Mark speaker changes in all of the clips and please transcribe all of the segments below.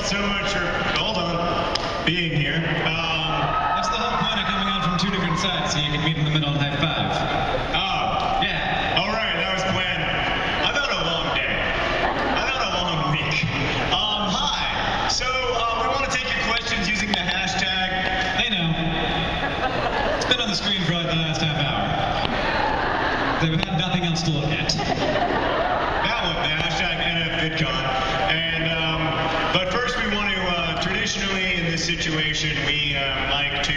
Speaker 1: all so much for, hold on, being here.
Speaker 2: That's the whole point of coming out from two different sides, so you can meet in the middle and high five.
Speaker 1: Oh.
Speaker 2: Yeah.
Speaker 1: All right, that was planned. I've had a long day. I've had a long week. Hi. So, we want to take your questions using the hashtag.
Speaker 2: I know. It's been on the screen for like the last half hour. They've had nothing else to look at.
Speaker 1: That one, the hashtag VidCon. And, but first we want to, traditionally in this situation, we like to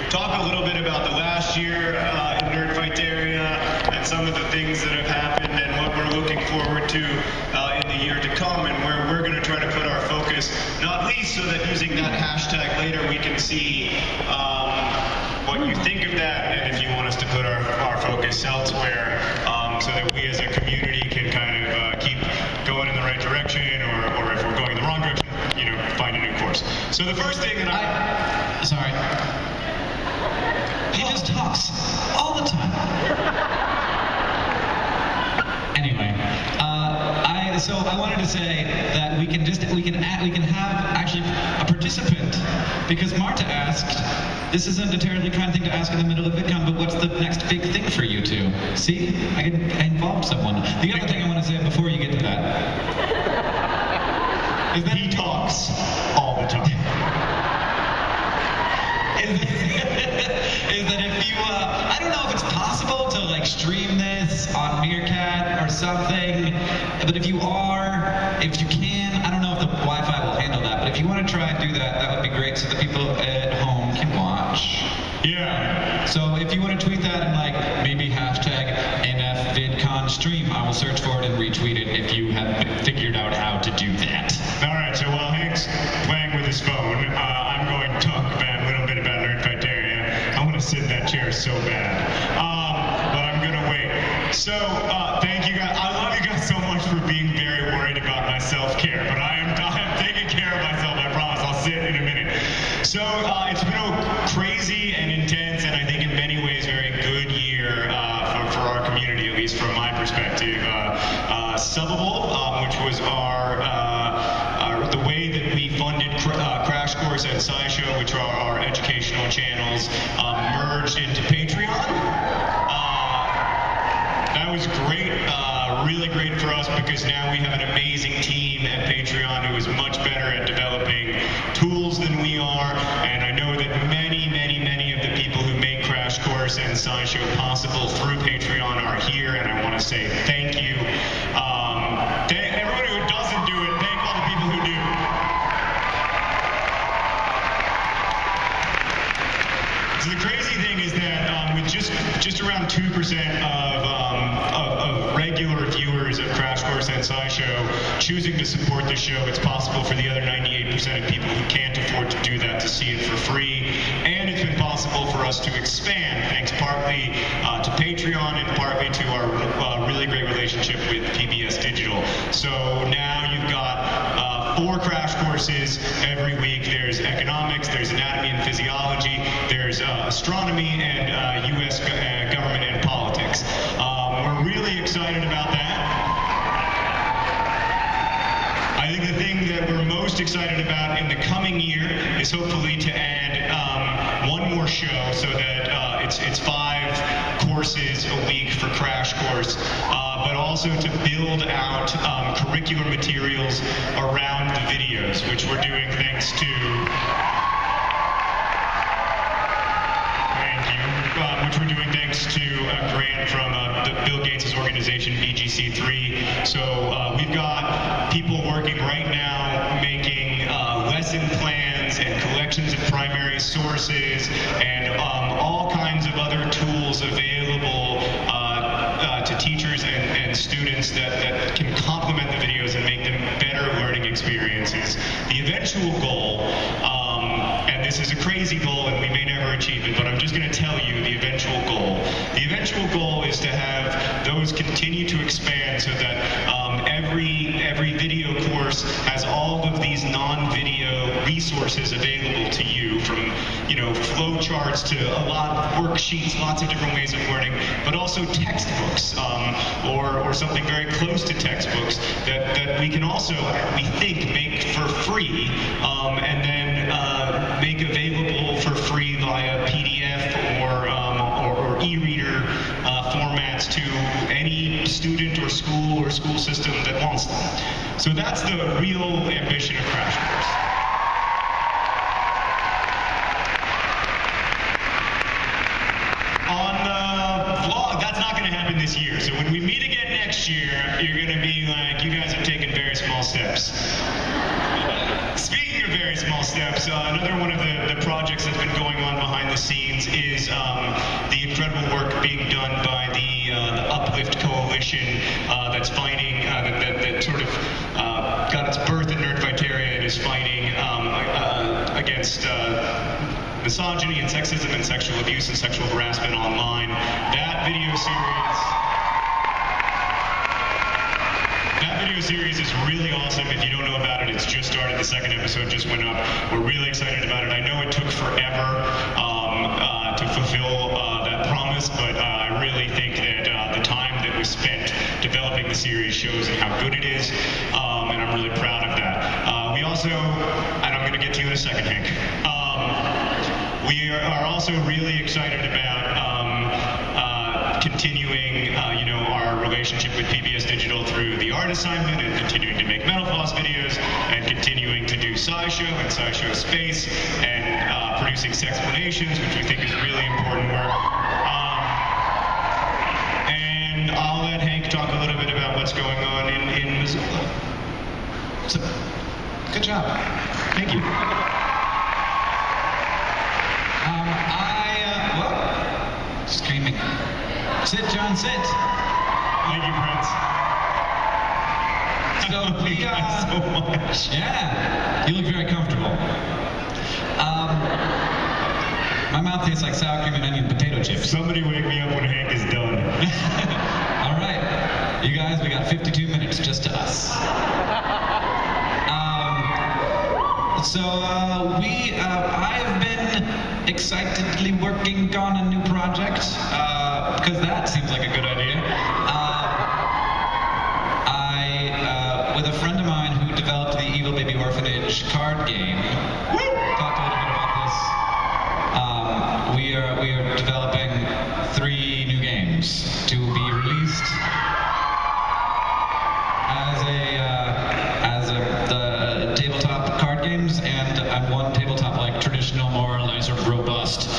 Speaker 1: talk a little bit about the last year in Nerdfighter area and some of the things that have happened and what we're looking forward to in the year to come and where we're going to try to put our focus, not least so that using that hashtag later we can see what you think of that and if you want us to put our focus elsewhere so that we as a community can kind of keep going in the right direction or if we're going in the wrong direction, you know, find a new course. So the first thing that
Speaker 2: Sorry. He just talks all the time. Anyway, so I wanted to say that we can have actually a participant because Marta asked. This isn't a terribly kind thing to ask in the middle of VidCon, but what's the next big thing for you two? See, I involved someone. The other thing I want to say before you get to that is that
Speaker 1: he talks all the time.
Speaker 2: is that if you, I don't know if it's possible to like stream this on Meerkat or something, but if you can, I don't know if the Wi-Fi will handle that, but if you want to try and do that, that would be great so that people at home can watch.
Speaker 1: Yeah.
Speaker 2: So if you want to tweet that and like maybe hashtag NFVidCon stream, I will search for it and retweet it if you have figured out how to do that.
Speaker 1: All right, so while Hank's playing with his phone, I'm going to talk a little bit about Nerdfighter area. I want to sit in that chair so bad, but I'm going to wait. So thank you guys. I love you guys so much for being very worried about my self-care, but I am taking care of myself, I promise. I'll sit in a minute. So it's been a crazy and intense, and I think in many ways very good year for our community, at least from my perspective. Subbable, which was the way that we funded Crash Course and SciShow, which are our educational channels, merged into Patreon. That was great, really great for us because now we have an amazing team at Patreon who is much better at developing tools than we are, and I know that many of the people who make Crash Course and SciShow possible through Patreon are here, and I want to say thank you. Everyone who doesn't do it, thank all the people who do. So the crazy thing is that with just around 2% of regular viewers of Crash Course and SciShow choosing to support the show, it's possible for the other 98% of people who can't afford to do that to see it for free. And it's been possible for us to expand, thanks partly to Patreon and partly to our really great relationship with PBS Digital. So now you've got 4 crash courses every week. There's economics, there's anatomy and physiology, there's astronomy, and U.S. government and politics. We're really excited about that. I think the thing that we're most excited about in the coming year is hopefully to add one more show so that it's 5 courses a week for Crash Course, but also to build out curricular materials around the videos, which we're doing thanks to a grant from Bill Gates' organization, BGC3. So we've got people working right now making lesson plans and collections of primary sources and all kinds of other tools available to teachers and students that can complement the videos and make them better learning experiences. The eventual goal, and this is a crazy goal and we may never achieve it, but I'm just going to tell you the eventual goal. The eventual goal is to have those continue to expand so that every video course has all of these non-video resources available to you from flow charts to a lot of worksheets, lots of different ways of learning, but also textbooks or something very close to textbooks that we can also, we think, make for free and then make available for free via PDF or e-reader formats to any student or school system that wants them. So that's the real ambition of Crash Course. On the vlog, that's not going to happen this year. So when we meet again next year, you're going to be like, you guys have taken very small steps. Speaking of very small steps, another one of the projects that's been going on behind the scenes is the incredible work being done by the Uplift Coalition that's fighting, that sort of got its birth in Nerdfighter and is fighting against misogyny and sexism and sexual abuse and sexual harassment online. That video series is really awesome. If you don't know about it, it's just started. The second episode just went up. We're really excited about it. I know it took forever to fulfill that promise, but I really think that the time that was spent developing the series shows how good it is, and I'm really proud of that. We also, and I'm going to get to you in a second, Hank, we are also really excited about continuing, our relationship with PBS Digital through the art assignment and continuing to make Metal Floss videos and continuing to do SciShow and SciShow Space and producing Sexplanations, which we think is really important work. And I'll let Hank talk a little bit about what's going on in Missoula.
Speaker 2: So, good job.
Speaker 1: Thank you.
Speaker 2: Screaming. Sit, John, sit.
Speaker 1: Thank you, Prince.
Speaker 2: So
Speaker 1: Thank you so much.
Speaker 2: Yeah, you look very comfortable. My mouth tastes like sour cream and onion potato chips.
Speaker 1: Somebody wake me up when Hank is done.
Speaker 2: All right, you guys, we got 52 minutes just to us. I've been excitedly working on a new project, because that seems like a good idea. With a friend of mine who developed the Evil Baby Orphanage card game, talked a little bit about this. We are developing 3 new games to be released as the tabletop card games and one tabletop like traditional, more like sort of robust,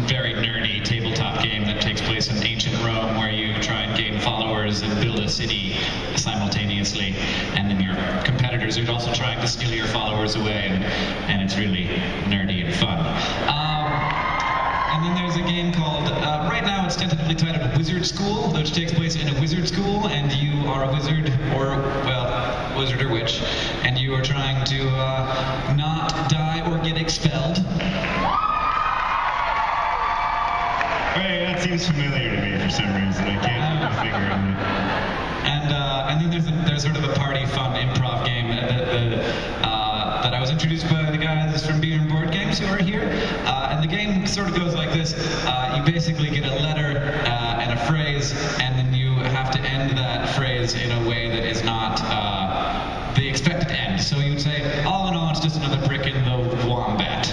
Speaker 2: very nerdy tabletop game that takes place in ancient Rome, where you try and gain followers and build a city simultaneously, and then your competitors are also trying to steal your followers away, and it's really nerdy and fun. And then there's a game called, right now it's tentatively titled Wizard School, which takes place in a wizard school, and you are a wizard, wizard or witch, and you are trying to not die or get expelled.
Speaker 1: Right, that seems familiar to me for some reason. I can't put my finger on it.
Speaker 2: And then there's sort of a party fun improv game that I was introduced by the guys from Beer and Board Games who are here. And the game sort of goes like this. You basically get a letter and a phrase, and then you have to end that phrase in a way that is not the expected end. So you would say, all in all, it's just another brick in the wombat.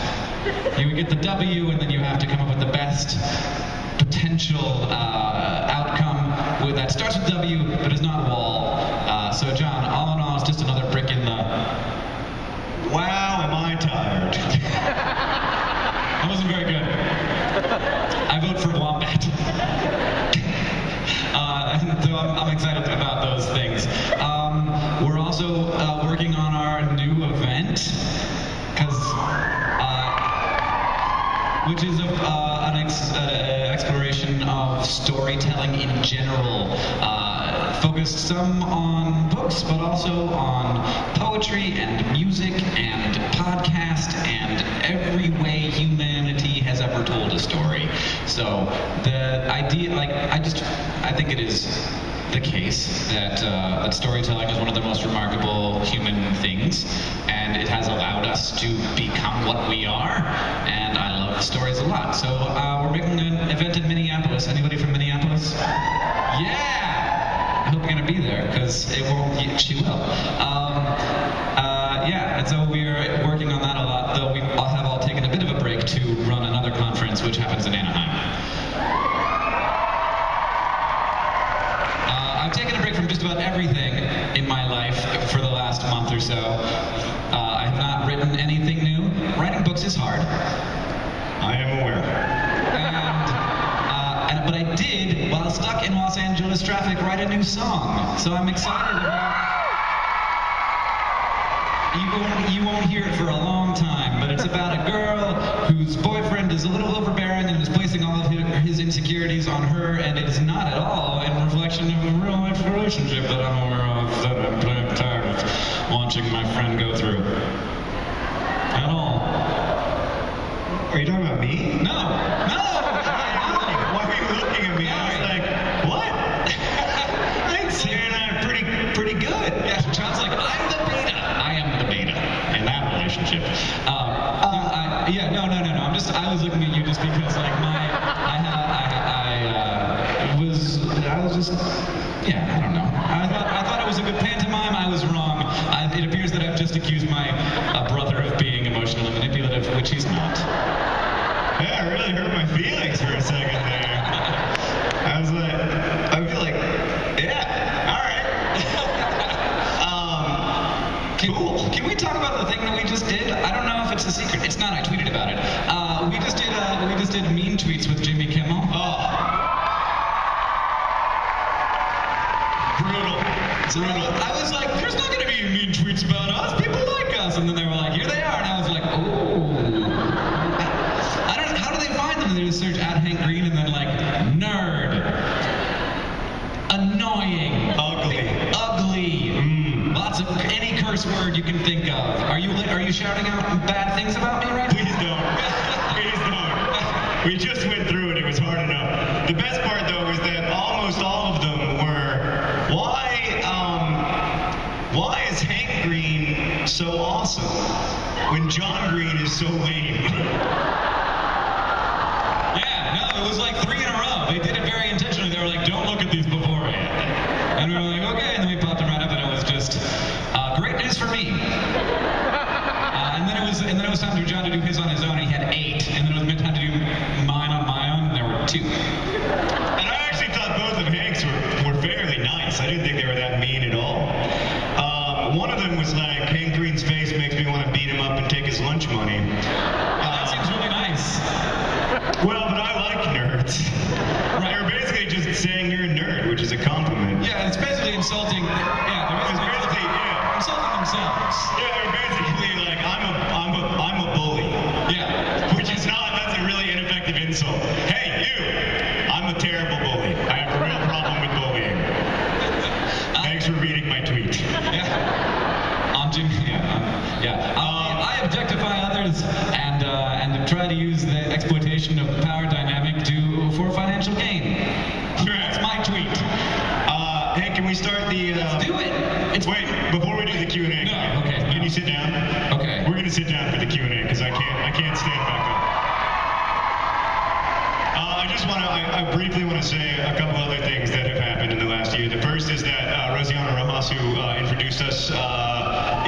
Speaker 2: You would get the W, and then you have to come up with the best potential outcome that starts with W, but is not wall. So John, all in all, it's just another brick in the...
Speaker 1: Wow, am I tired.
Speaker 2: That wasn't very good. I vote for Wombat. So I'm excited about those things. We're also working on our new event, which is an exploration of storytelling in general, focused some on books, but also on poetry and music and podcast and every way humanity has ever told a story. So the idea, I think it is the case that storytelling is one of the most remarkable human things, and it has allowed us to become what we are, and I love love stories a lot. So we're making an event in Minneapolis. Anybody from Minneapolis? Yeah! I hope you're going to be there, because it won't. She will. Yeah, and so we're working on that a lot, though we have all taken a bit of a break to run another conference, which happens in Anaheim. I've taken a break from just about everything in my life for the last month or so. I have not written anything new. Writing books is hard.
Speaker 1: I am aware.
Speaker 2: But I did, while stuck in Los Angeles traffic, write a new song. So I'm excited about it. You won't hear it for a long time, but it's about a girl whose boyfriend is a little overbearing and is placing all of his insecurities on her, and it is not at all in reflection of a real-life relationship that I'm aware of, that I'm tired of watching my friend go through. At all.
Speaker 1: Are you talking about me?
Speaker 2: No!
Speaker 1: Why are you looking at me? I was like, what? Thanks, Sarah, I'm pretty good.
Speaker 2: Yeah, John's like, I'm the beta. I am the beta in that relationship. I was looking at you just because, like, I don't know. I thought it was a good pantomime. I was wrong. It appears that I've just accused my brother of being emotionally manipulative, which he's not.
Speaker 1: Yeah, it really hurt my feelings for a second there. I feel like, yeah, all right. Cool.
Speaker 2: Can we talk about the thing that we just did? I don't know if it's a secret. It's not. I tweeted about it. We just did mean tweets with Jimmy Kimmel.
Speaker 1: Brutal.
Speaker 2: I was like, there's not going to be mean tweets about us. People like us. And then they were like, here they are. And I was like, oh. How do they find them? They just search @HankGreen and then like, nerd. Annoying. Ugly. Lots of any curse word you can think of. Are you shouting out bad things about me right now?
Speaker 1: Please don't. Please don't. We just went through it. It was hard enough. The best part, though, was that almost all of them were, why is Hank Green so awesome when John Green is so lame?
Speaker 2: Yeah, no, it was like 3 in a row. They did it very intentionally. They were like, don't look at these beforehand. And we were like, okay, and then we popped them right up, and it was just great news for me. And then it was time for John to do his on his own, and he had 8. And then it was time to do mine on my own, and there were 2.
Speaker 1: And I actually thought both of Hank's were fairly nice. I didn't think they were that mean at all. One of them was like, Hank Green's face makes me want to beat him up and take his lunch money.
Speaker 2: That seems really nice.
Speaker 1: Well, but I like nerds. Right. They're basically just saying you're a nerd, which is a compliment.
Speaker 2: Yeah, it's basically insulting. Yeah, they're basically insulting themselves.
Speaker 1: Yeah, they're basically like, I'm a bully.
Speaker 2: Yeah.
Speaker 1: Which is not, that's a really ineffective insult. Hey, you! I'm a terrible bully. I have a real problem with bullying. Thanks for reading my tweet.
Speaker 2: Yeah. I objectify others and try to use the exploitation of the power dynamic for financial gain. That's my tweet.
Speaker 1: Hey, can we start the...
Speaker 2: Let's do it.
Speaker 1: Wait, before we do the Q&A, can you sit down?
Speaker 2: Okay.
Speaker 1: We're going to sit down for the Q&A because I can't stand back up. I briefly want to say a couple other things that have happened in the last year. The first is that Roth, who introduced us,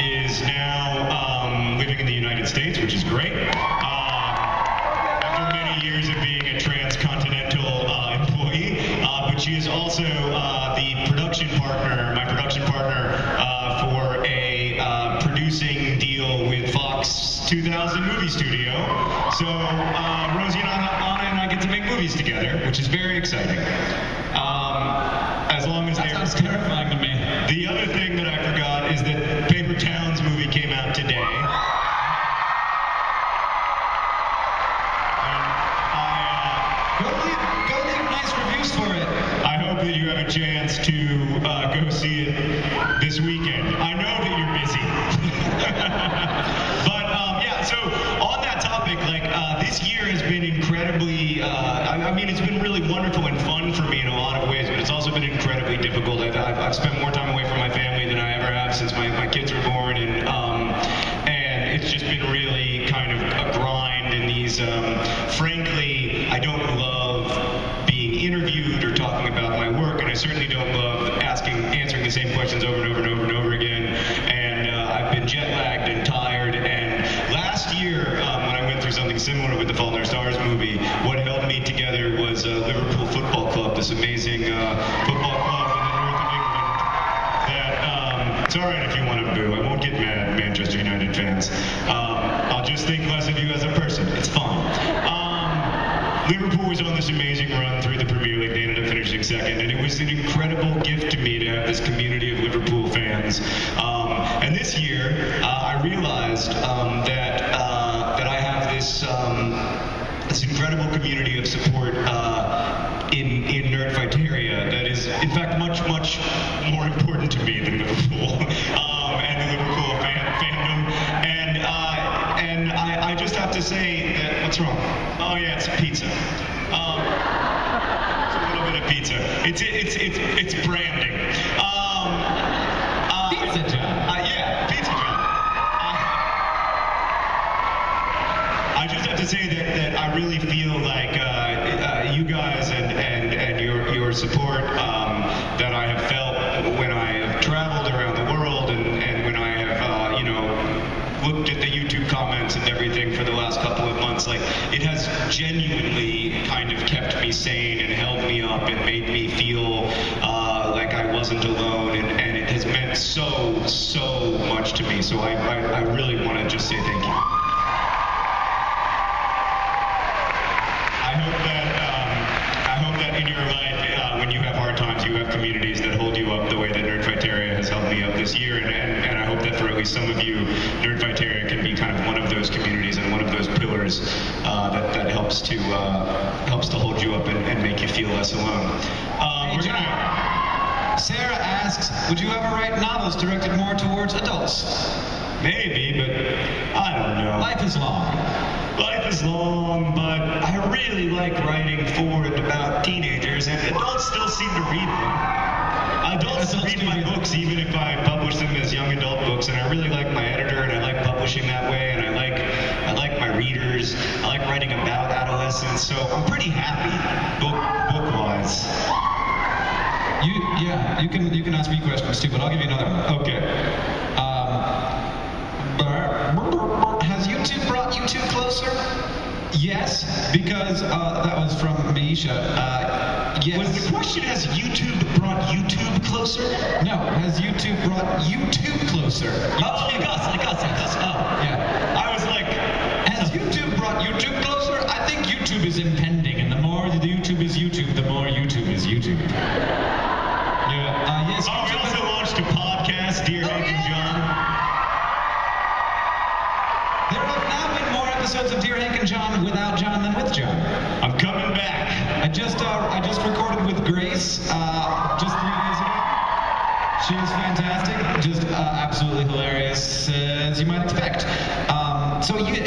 Speaker 1: is now living in the United States, which is great. After many years of being a transcontinental employee, but she is also my production partner for a producing deal with Fox 2000 Movie Studio. So Rosie and Anna and I get to make movies together, which is very exciting. As long as
Speaker 2: that sounds terrifying to me.
Speaker 1: The other thing that I forgot is that Paper Towns movie came out today.
Speaker 2: Go leave nice reviews for it.
Speaker 1: I hope that you have a chance to go see it this weekend. I know that you're busy. But so on that topic, this year has been incredibly, it's been really wonderful and fun for me in a lot of ways, but it's also been incredibly difficult. I've spent more time away from my family than I ever have since my kids were born, and it's just been really kind of a grind in these communities. Frankly, I don't love being interviewed or talking about my work, and I certainly don't love answering the same questions over and over and over and over again. And I've been jet lagged and tired. And last year, when I went through something similar with the Fault in Our Stars movie, what held me together was Liverpool Football Club, this amazing football club in the north of England. That it's all right if you want to boo. I won't get mad, Manchester United fans. I'll just think less of you as a person. It's fine. Liverpool was on this amazing run through the Premier League. They ended up finishing second, and it was an incredible gift to me to have this community of Liverpool fans. And this year, I realized that I have this incredible community of support in Nerdfighter that is, in fact, much more important to me than Liverpool and the Liverpool fandom. And I just have to say that, what's wrong? Oh yeah, it's pizza. It's a little bit of pizza. It's branding.
Speaker 2: Pizza John.
Speaker 1: Yeah, Pizza John. I just have to say that I really feel like you guys and your support that I have felt when I have traveled around the world and when I have looked at the YouTube comments and everything for the last couple of months, like, it has genuinely kind of kept me sane and held me up and made me feel like I wasn't alone, and it has meant so much to me. So I really want to just say thank you. I hope that in your life, when you have hard times, you have communities that hold you up the way that Nerdfighter has held me up this year, and I hope that for at least some of you, Nerdfighter can be kind of one of those communities and one of those pillars that helps to hold you up and make you feel less alone.
Speaker 2: Sarah asks, would you ever write novels directed more towards adults?
Speaker 1: Maybe, but I don't know.
Speaker 2: Life is long.
Speaker 1: Life is long, but I really like writing for and about teenagers, and adults still seem to read them. Adults read my books even if I publish them as young adult books, and I really like my editor, and I like publishing that way, and I like my readers. I like writing about adolescence, so I'm pretty happy book-wise.
Speaker 2: You can ask me questions too, but I'll give you another one.
Speaker 1: Okay.
Speaker 2: Has YouTube brought you two closer? Yes, because that was from Maisha. Yes.
Speaker 1: Was the question, has YouTube brought YouTube closer?
Speaker 2: No, has YouTube brought YouTube closer?
Speaker 1: Oh, like us. Oh,
Speaker 2: yeah.
Speaker 1: I was like,
Speaker 2: has YouTube brought YouTube closer? I think YouTube is impending, and the more the YouTube is YouTube, the more YouTube is YouTube. Yeah. Yes.
Speaker 1: Oh, we also launched a podcast, Dear Hank and John.
Speaker 2: There have now been more episodes of Dear Hank and John without John than with John.
Speaker 1: I'm coming back.
Speaker 2: I just recorded with Grace just 3 days ago. She was fantastic, just absolutely hilarious, as you might expect.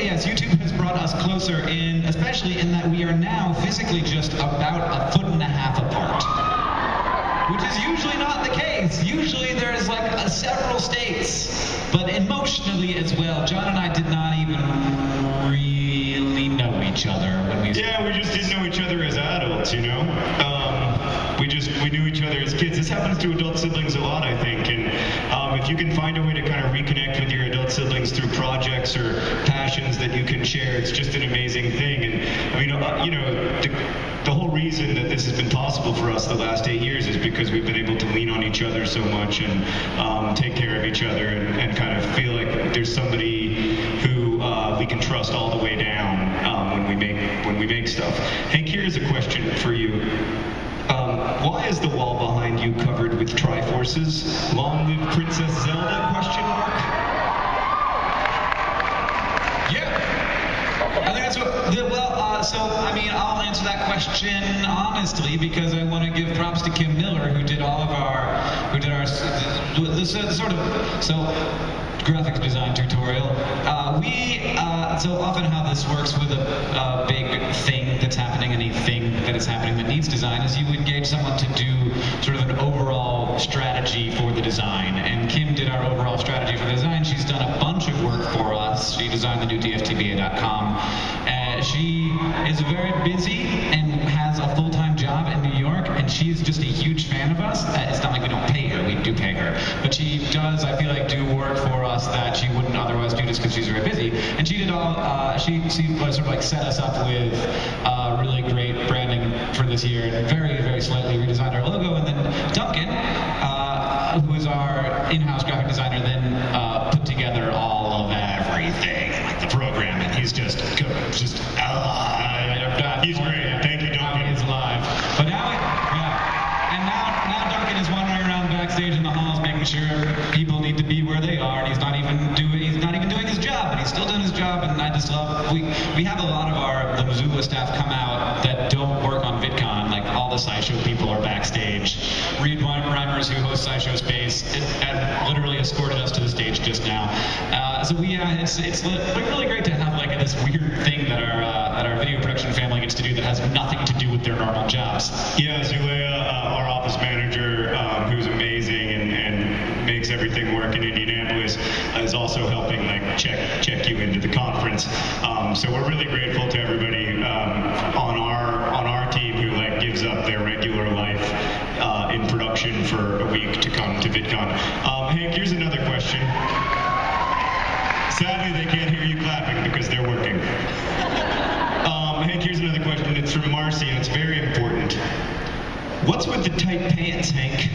Speaker 2: Yes, YouTube has brought us closer, especially in that we are now physically just about 1.5 feet apart. Which is usually not the case. Usually there's like several states, but emotionally as well. John and I did not even really know each other when we...
Speaker 1: Yeah, we just didn't know each other as adults, you know? We knew each other as kids. This happens to adult siblings a lot, I think, and if you can find a way to kind of reconnect with your adult siblings through projects or passions that you can share, it's just an amazing thing. And I mean, the whole reason that this has been possible for us the last 8 years is because we've been able to lean on each other so much and take care of each other and kind of feel like there's somebody who we can trust all the way down when we make stuff. Hank, here's a question for you. Why is the wall behind you covered with Triforces? Long live Princess Zelda? Question mark.
Speaker 2: Yeah. I think that's what. I'll answer that question honestly because I want to give props to Kim Miller who did graphics design tutorial. So often how this works with a big thing that's happening, anything that is happening that needs design, is you engage someone to do sort of an overall strategy for the design. And Kim did our overall strategy for the design. She's done a bunch of work for us. She designed the new dftba.com. And She is very busy and has a full-time job in New York, and she's just a huge fan of us. It's not like we don't pay her, we do pay her. But she does, I feel like, do work for us that she wouldn't otherwise do just because she's very busy. And she did she sort of like set us up with really great branding for this year and very, very slightly redesigned our logo. And then Duncan, who is our in-house graphic designer, then put together all of everything, like the program, and he's just he's great. Thank you, Duncan. He's alive. But now, now Duncan is wandering around backstage in the halls, making sure people need to be where they are, and he's not even doing his job, but he's still doing his job. And I just love we have a lot of the Missoula staff come out that don't work on VidCon, like all the SciShow people are backstage. Reed Reimers, who hosts SciShow Space, and literally escorted us to the stage just now. So it's really great to have like this weird thing that our video production family gets to do that has nothing to do with their normal jobs.
Speaker 1: Yeah, Zulea, our office manager, who's amazing and makes everything work in Indianapolis, is also helping like check you into the conference. So we're really grateful to everybody on our team who like gives up their regular life in production for a week to come to VidCon. Hank, here's another question. Sadly, they can't hear you clapping because they're working. Hank, here's another question. It's from Marcy, and it's very important. What's with the tight pants, Hank?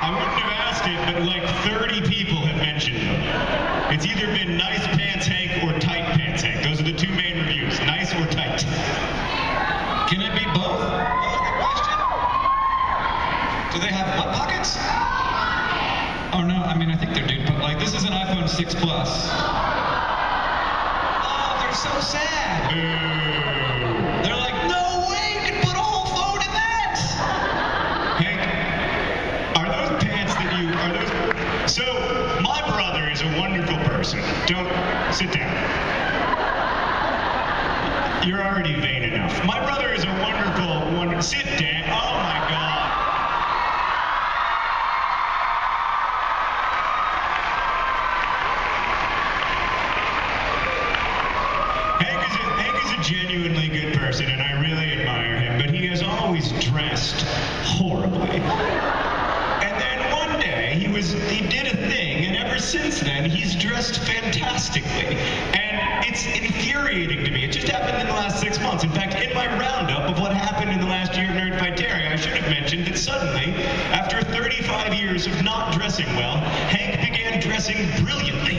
Speaker 1: I wouldn't have asked it, but like 30 people have mentioned them. It's either been nice pants, Hank, or tight pants, Hank. Those are the two main reviews, nice or tight.
Speaker 2: Can it be both? What was the question? Do they have butt pockets? Oh no, I mean I think they're but like this is an iPhone 6 Plus. Oh, they're so sad. They're like, no way, you can put a whole phone in that.
Speaker 1: Hank, are those pants so my brother is a wonderful person. Don't sit down. You're already vain enough. My brother is a wonderful sit down. Oh my God. Genuinely good person, and I really admire him, but he has always dressed horribly. And then one day he did a thing, and ever since then he's dressed fantastically. And it's infuriating to me. It just happened in the last 6 months. In fact, in my roundup of what happened in the last year of Nerdfighter, I should have mentioned that suddenly, after 35 years of not dressing well, Hank began dressing brilliantly.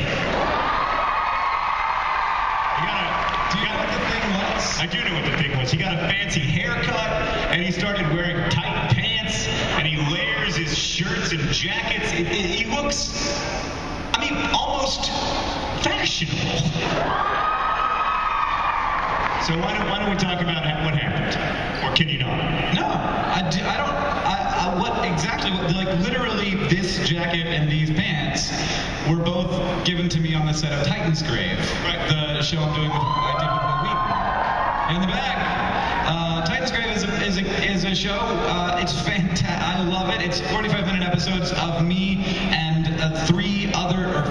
Speaker 1: I do know what the thing was. He got a fancy haircut, and he started wearing tight pants, and he layers his shirts and jackets. He looks, I mean, almost fashionable. So why don't we talk about what happened? Or can you not?
Speaker 2: No, literally this jacket and these pants were both given to me on the set of Titan's Grave, right? The show I did with in the back. Titan's Grave is a show. It's fantastic. I love it. It's 45-minute episodes of me and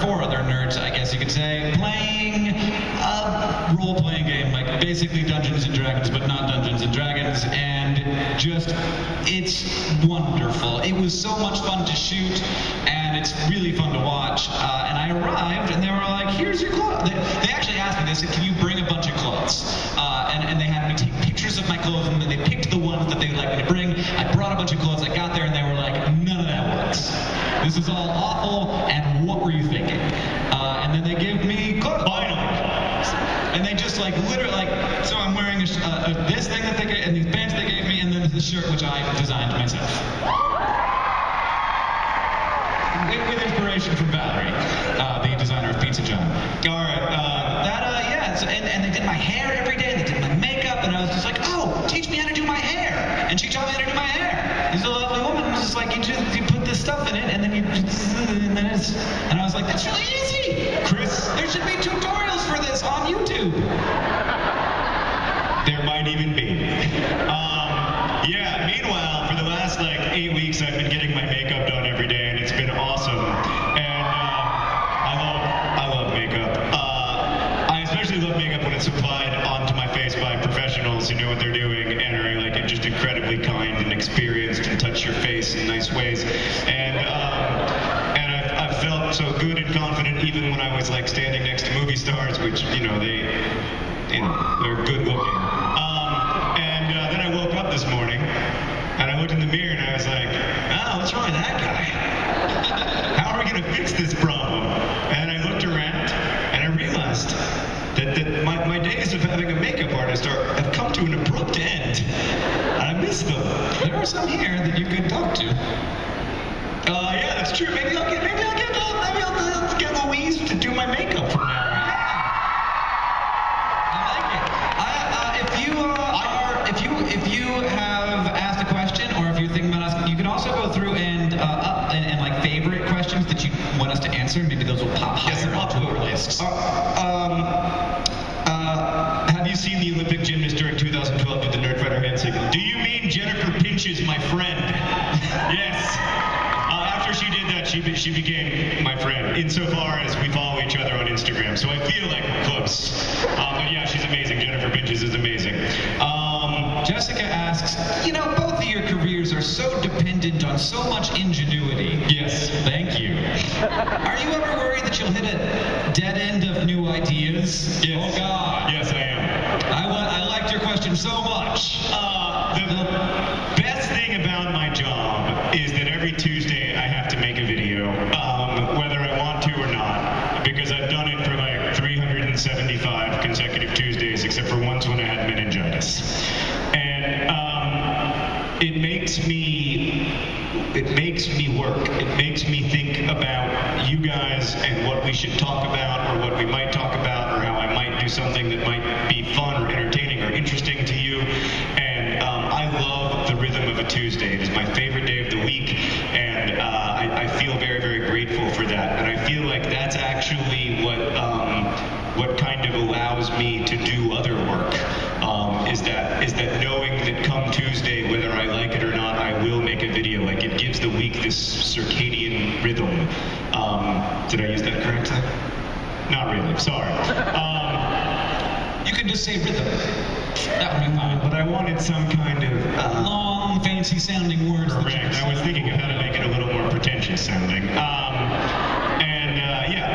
Speaker 2: 4 other nerds, I guess you could say, playing a role-playing game, like basically Dungeons and Dragons, but not Dungeons and Dragons, and it's wonderful. It was so much fun to shoot, and it's really fun to watch. And I arrived, and they were like, "Here's your clothes." They actually asked me, they said, "Can you bring a bunch of clothes?" And they had me take pictures of my clothes, and then they picked the ones that they would like me to bring. I brought a bunch of clothes. I got there, and they were like, "None of that works. This is all awful, and what were you thinking?" And then they gave me clothes. And they just like literally like, so I'm wearing this thing that they gave, and these pants they gave me, and then this shirt which I designed myself. With inspiration from Valerie, the designer of Pizza John.
Speaker 1: All right.
Speaker 2: And they did my hair every day, and they did my makeup, and I was just like, "Oh, teach me how to do my hair." And she taught me how to do my hair. She's a lovely woman. It was just like, you put this stuff in it, and then and I was like, "That's really easy, Chris. There should be tutorials for this on YouTube."
Speaker 1: There might even be. Meanwhile, for the last 8 weeks, I've been getting my makeup done every day, and it's been awesome. And I love makeup. felt so good and confident even when I was like standing next to movie stars, which, they're good looking. And then I woke up this morning and I looked in the mirror and I was like, oh, what's wrong with that guy? How are we going to fix this problem? And I looked around and I realized that my days of having a makeup artist have come to an abrupt end. And I miss them.
Speaker 2: There are some here that you could talk to.
Speaker 1: Yeah, that's true. Maybe I'll get Louise to do my makeup from now on.
Speaker 2: I like it. If you have asked a question, or if you're thinking about asking, you can also go through and like favorite questions that you want us to answer. Maybe those will pop higher onto our lists.
Speaker 1: Have you seen the Olympic gymnast during 2012 do the Nerdfighter hand signal? Do you mean Jennifer Pinches, my friend? Yes. After she did that, she became my friend, insofar as we follow each other on Instagram. So I feel like we're close. But yeah, she's amazing. Jennifer Pinches is amazing.
Speaker 2: Jessica asks, both of your careers are so dependent on so much ingenuity.
Speaker 1: Yes.
Speaker 2: Thank you. Are you ever worried that you'll hit a dead end of new ideas?
Speaker 1: Yes.
Speaker 2: Oh, God.
Speaker 1: Yes, I am.
Speaker 2: I liked your question so much.
Speaker 1: The best thing about my job is that every Tuesday I have to make a video, whether I want to or not, because I've done it for like 375 consecutive Tuesdays, except for once when I had meningitis. And it makes me work. It makes me think about you guys and what we should talk about, or what we might talk about, or how I might do something that might be fun or entertaining or interesting to you. And I love the rhythm of a Tuesday. It is my favorite day of the week, and I feel very, very grateful for that. And I feel like that's actually what kind of allows me to do other work. Is that knowing that come Tuesday, whether I like it or not, I will make a video. Like, it gives the week this circadian rhythm. Did I use that correctly? Not really. Sorry.
Speaker 2: You can just say rhythm. That would be fine.
Speaker 1: But I wanted some kind of
Speaker 2: long, fancy-sounding words.
Speaker 1: Correct. I was thinking of how to make it a little more pretentious sounding.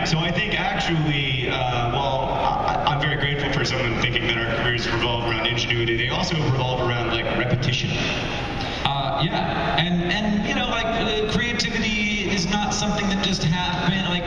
Speaker 1: So I think actually, I'm very grateful for someone thinking that our careers revolve around ingenuity. They also revolve around like repetition.
Speaker 2: And creativity is not something that just happens. Like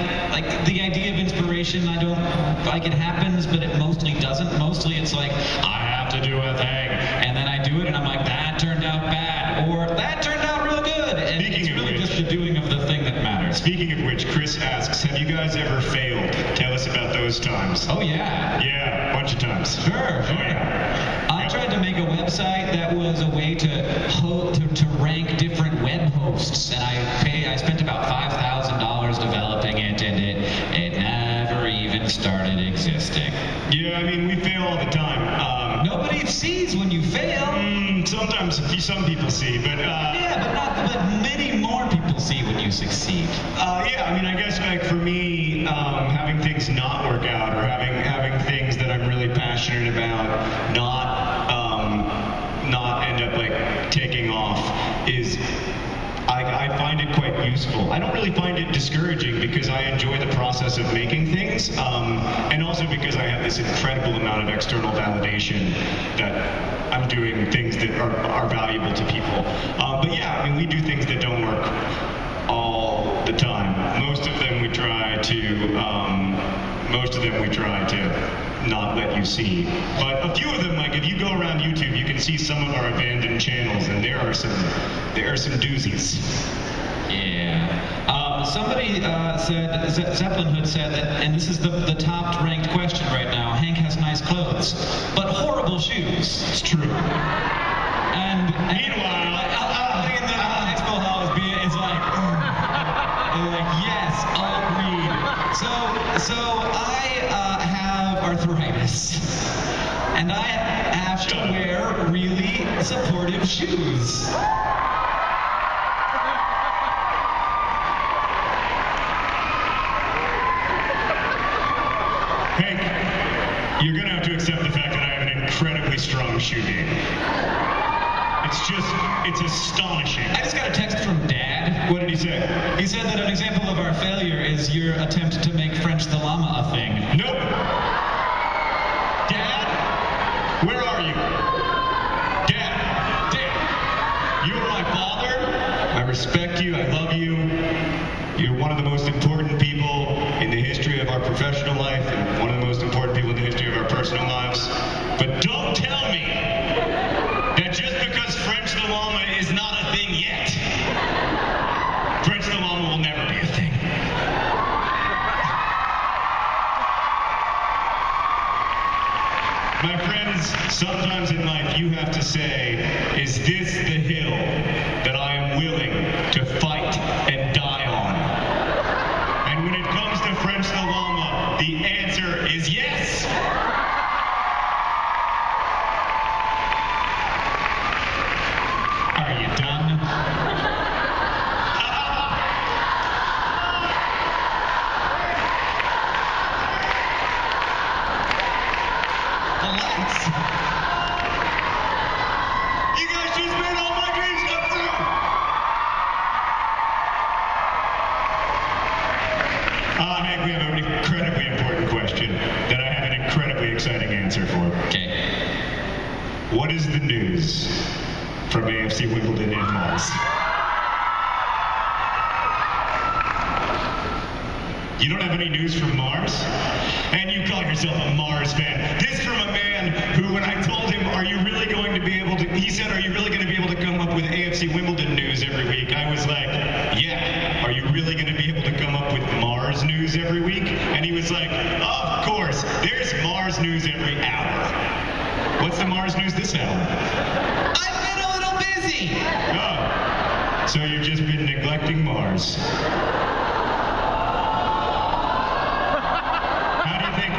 Speaker 2: the idea of inspiration, I don't like it happens, but it mostly doesn't. Mostly it's like I have to do a thing, and then I do it, and I'm like, that turned out bad, or that turned out real good. And it's really just the doing of the thing that matters.
Speaker 1: Speaking of which, Chris asks, have you guys ever failed? Tell us about those times.
Speaker 2: Oh yeah.
Speaker 1: Yeah, a bunch of times.
Speaker 2: Sure.
Speaker 1: Yeah.
Speaker 2: I tried to make a website that was a way to rank different web hosts, and I spent about $5,000 developing it, and it never even started existing.
Speaker 1: Yeah, I mean, we fail all the time.
Speaker 2: Nobody sees when you fail.
Speaker 1: Sometimes some people see, but
Speaker 2: but many more people see when you succeed.
Speaker 1: I mean, I guess like for me, having things not work out, or having things that I'm really passionate about not end up like taking off is. I find it quite useful. I don't really find it discouraging because I enjoy the process of making things, and also because I have this incredible amount of external validation that I'm doing things that are valuable to people. But yeah, I mean, we do things that don't work all the time. Most of them we try to not let you see. But a few of them, like if you go around YouTube, you can see some of our abandoned channels, and there are some doozies.
Speaker 2: Yeah. Somebody said, Zeppelin Hood said that, and this is the top ranked question right now, Hank has nice clothes, but horrible shoes.
Speaker 1: It's true.
Speaker 2: And meanwhile, in the expo hall is like, yes, agreed. So I have arthritis, and I have to wear really supportive shoes.
Speaker 1: Hank, you're going to have to accept the fact that I have an incredibly strong shoe game. It's astonishing.
Speaker 2: I just got a text from Dad.
Speaker 1: What did he say?
Speaker 2: He said that an example of our failure is your attempt to make French the llama a thing.
Speaker 1: Nope. Dad? Where are you? Dad. You are my father. I respect you. I love you. You're one of the most important people in the history of our professional life and one of the most important people in the history of our personal lives. But don't tell me that just because French the llama is not a thing yet, French the llama will never be a thing. My friends, sometimes in life you have to say, is this the hill that I am willing to fight and die on? And when it comes to French the llama, the answer is yes!
Speaker 2: Are you done? The lights.
Speaker 1: You guys just made all my dreams come true! Hank, we have an incredibly important question that I have an incredibly exciting answer for.
Speaker 2: Okay.
Speaker 1: What is the news from AFC Wimbledon and Mars? You don't have any news from Mars? And you call yourself a Mars fan. This from a man who, when I told him, are you really going to be able to, he said, are you really going to be able to come up with AFC Wimbledon news every week? I was like, yeah. Are you really going to be able to come up with Mars news every week? And he was like, of course, there's Mars news every hour. What's the Mars news this hour?
Speaker 2: I've been a little busy.
Speaker 1: Oh, so you've just been neglecting Mars.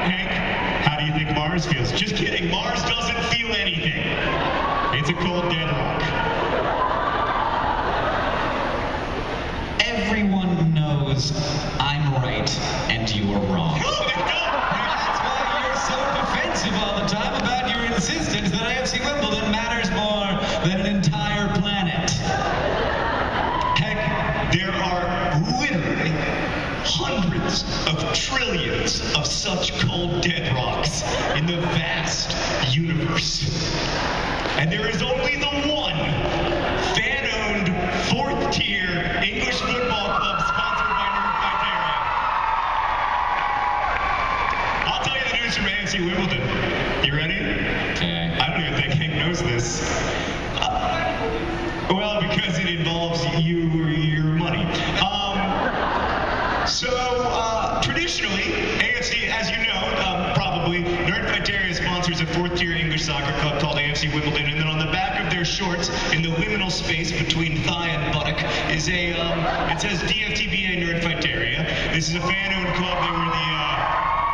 Speaker 1: Hank, how do you think Mars feels? Just kidding, Mars doesn't feel anything. It's a cold dead rock.
Speaker 2: Everyone knows I'm right and you are wrong.
Speaker 1: No, they don't!
Speaker 2: That's why you're so defensive all the time about your insistence that AFC Wimbledon matters more than an entire planet.
Speaker 1: Heck, there are literally hundreds of trillions of such cold dead rocks in the vast universe. And there is only the one fan-owned, fourth-tier English football club sponsored by Nerdfighter. I'll tell you the news from AFC Wimbledon. You ready?
Speaker 2: Okay.
Speaker 1: I don't even think Hank knows this. Well, because it involves you or your money. Traditionally, AFC, as you know, probably, Nerdfighter sponsors a fourth-tier English soccer club called AFC Wimbledon, and then on the back of their shorts, in the liminal space between thigh and buttock, is a, it says DFTBA Nerdfighter. This is a fan-owned club.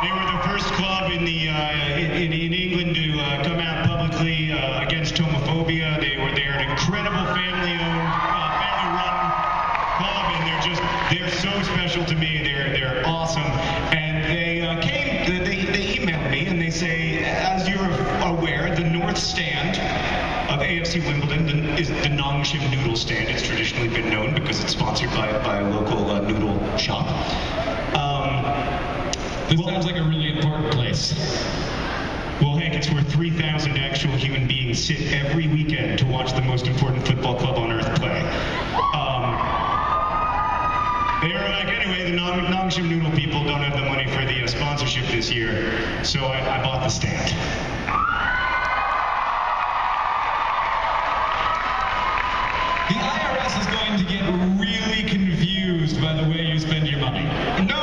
Speaker 1: They were the first club in England to come out publicly against homophobia. They're an incredible family-owned, family-run club, and they're so special to me. They're awesome. And they emailed me and they say, as you're aware, the north stand of AFC Wimbledon is the Nongshim Noodle Stand. It's traditionally been known because it's sponsored by a local noodle shop.
Speaker 2: This sounds like a really important place.
Speaker 1: Well, Hank, it's where 3,000 actual human beings sit every weekend to watch the most important football club on earth play. They were like, anyway, the Nongshim Noodle people don't have the money for the sponsorship this year, so I bought the stand.
Speaker 2: The IRS is going to get really confused by the way you spend your money.
Speaker 1: No.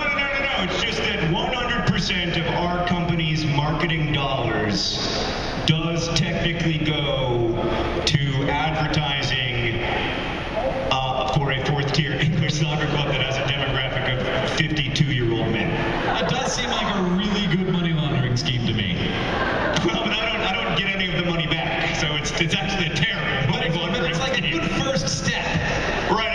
Speaker 1: It's just that 100% of our company's marketing dollars does technically go to advertising for a fourth-tier English soccer club that has a demographic of 52-year-old men.
Speaker 2: That does seem like a really good money laundering scheme to me.
Speaker 1: Well, but I don't get any of the money back, so it's actually a terrible money laundering.
Speaker 2: But it's like a good first step.
Speaker 1: Right.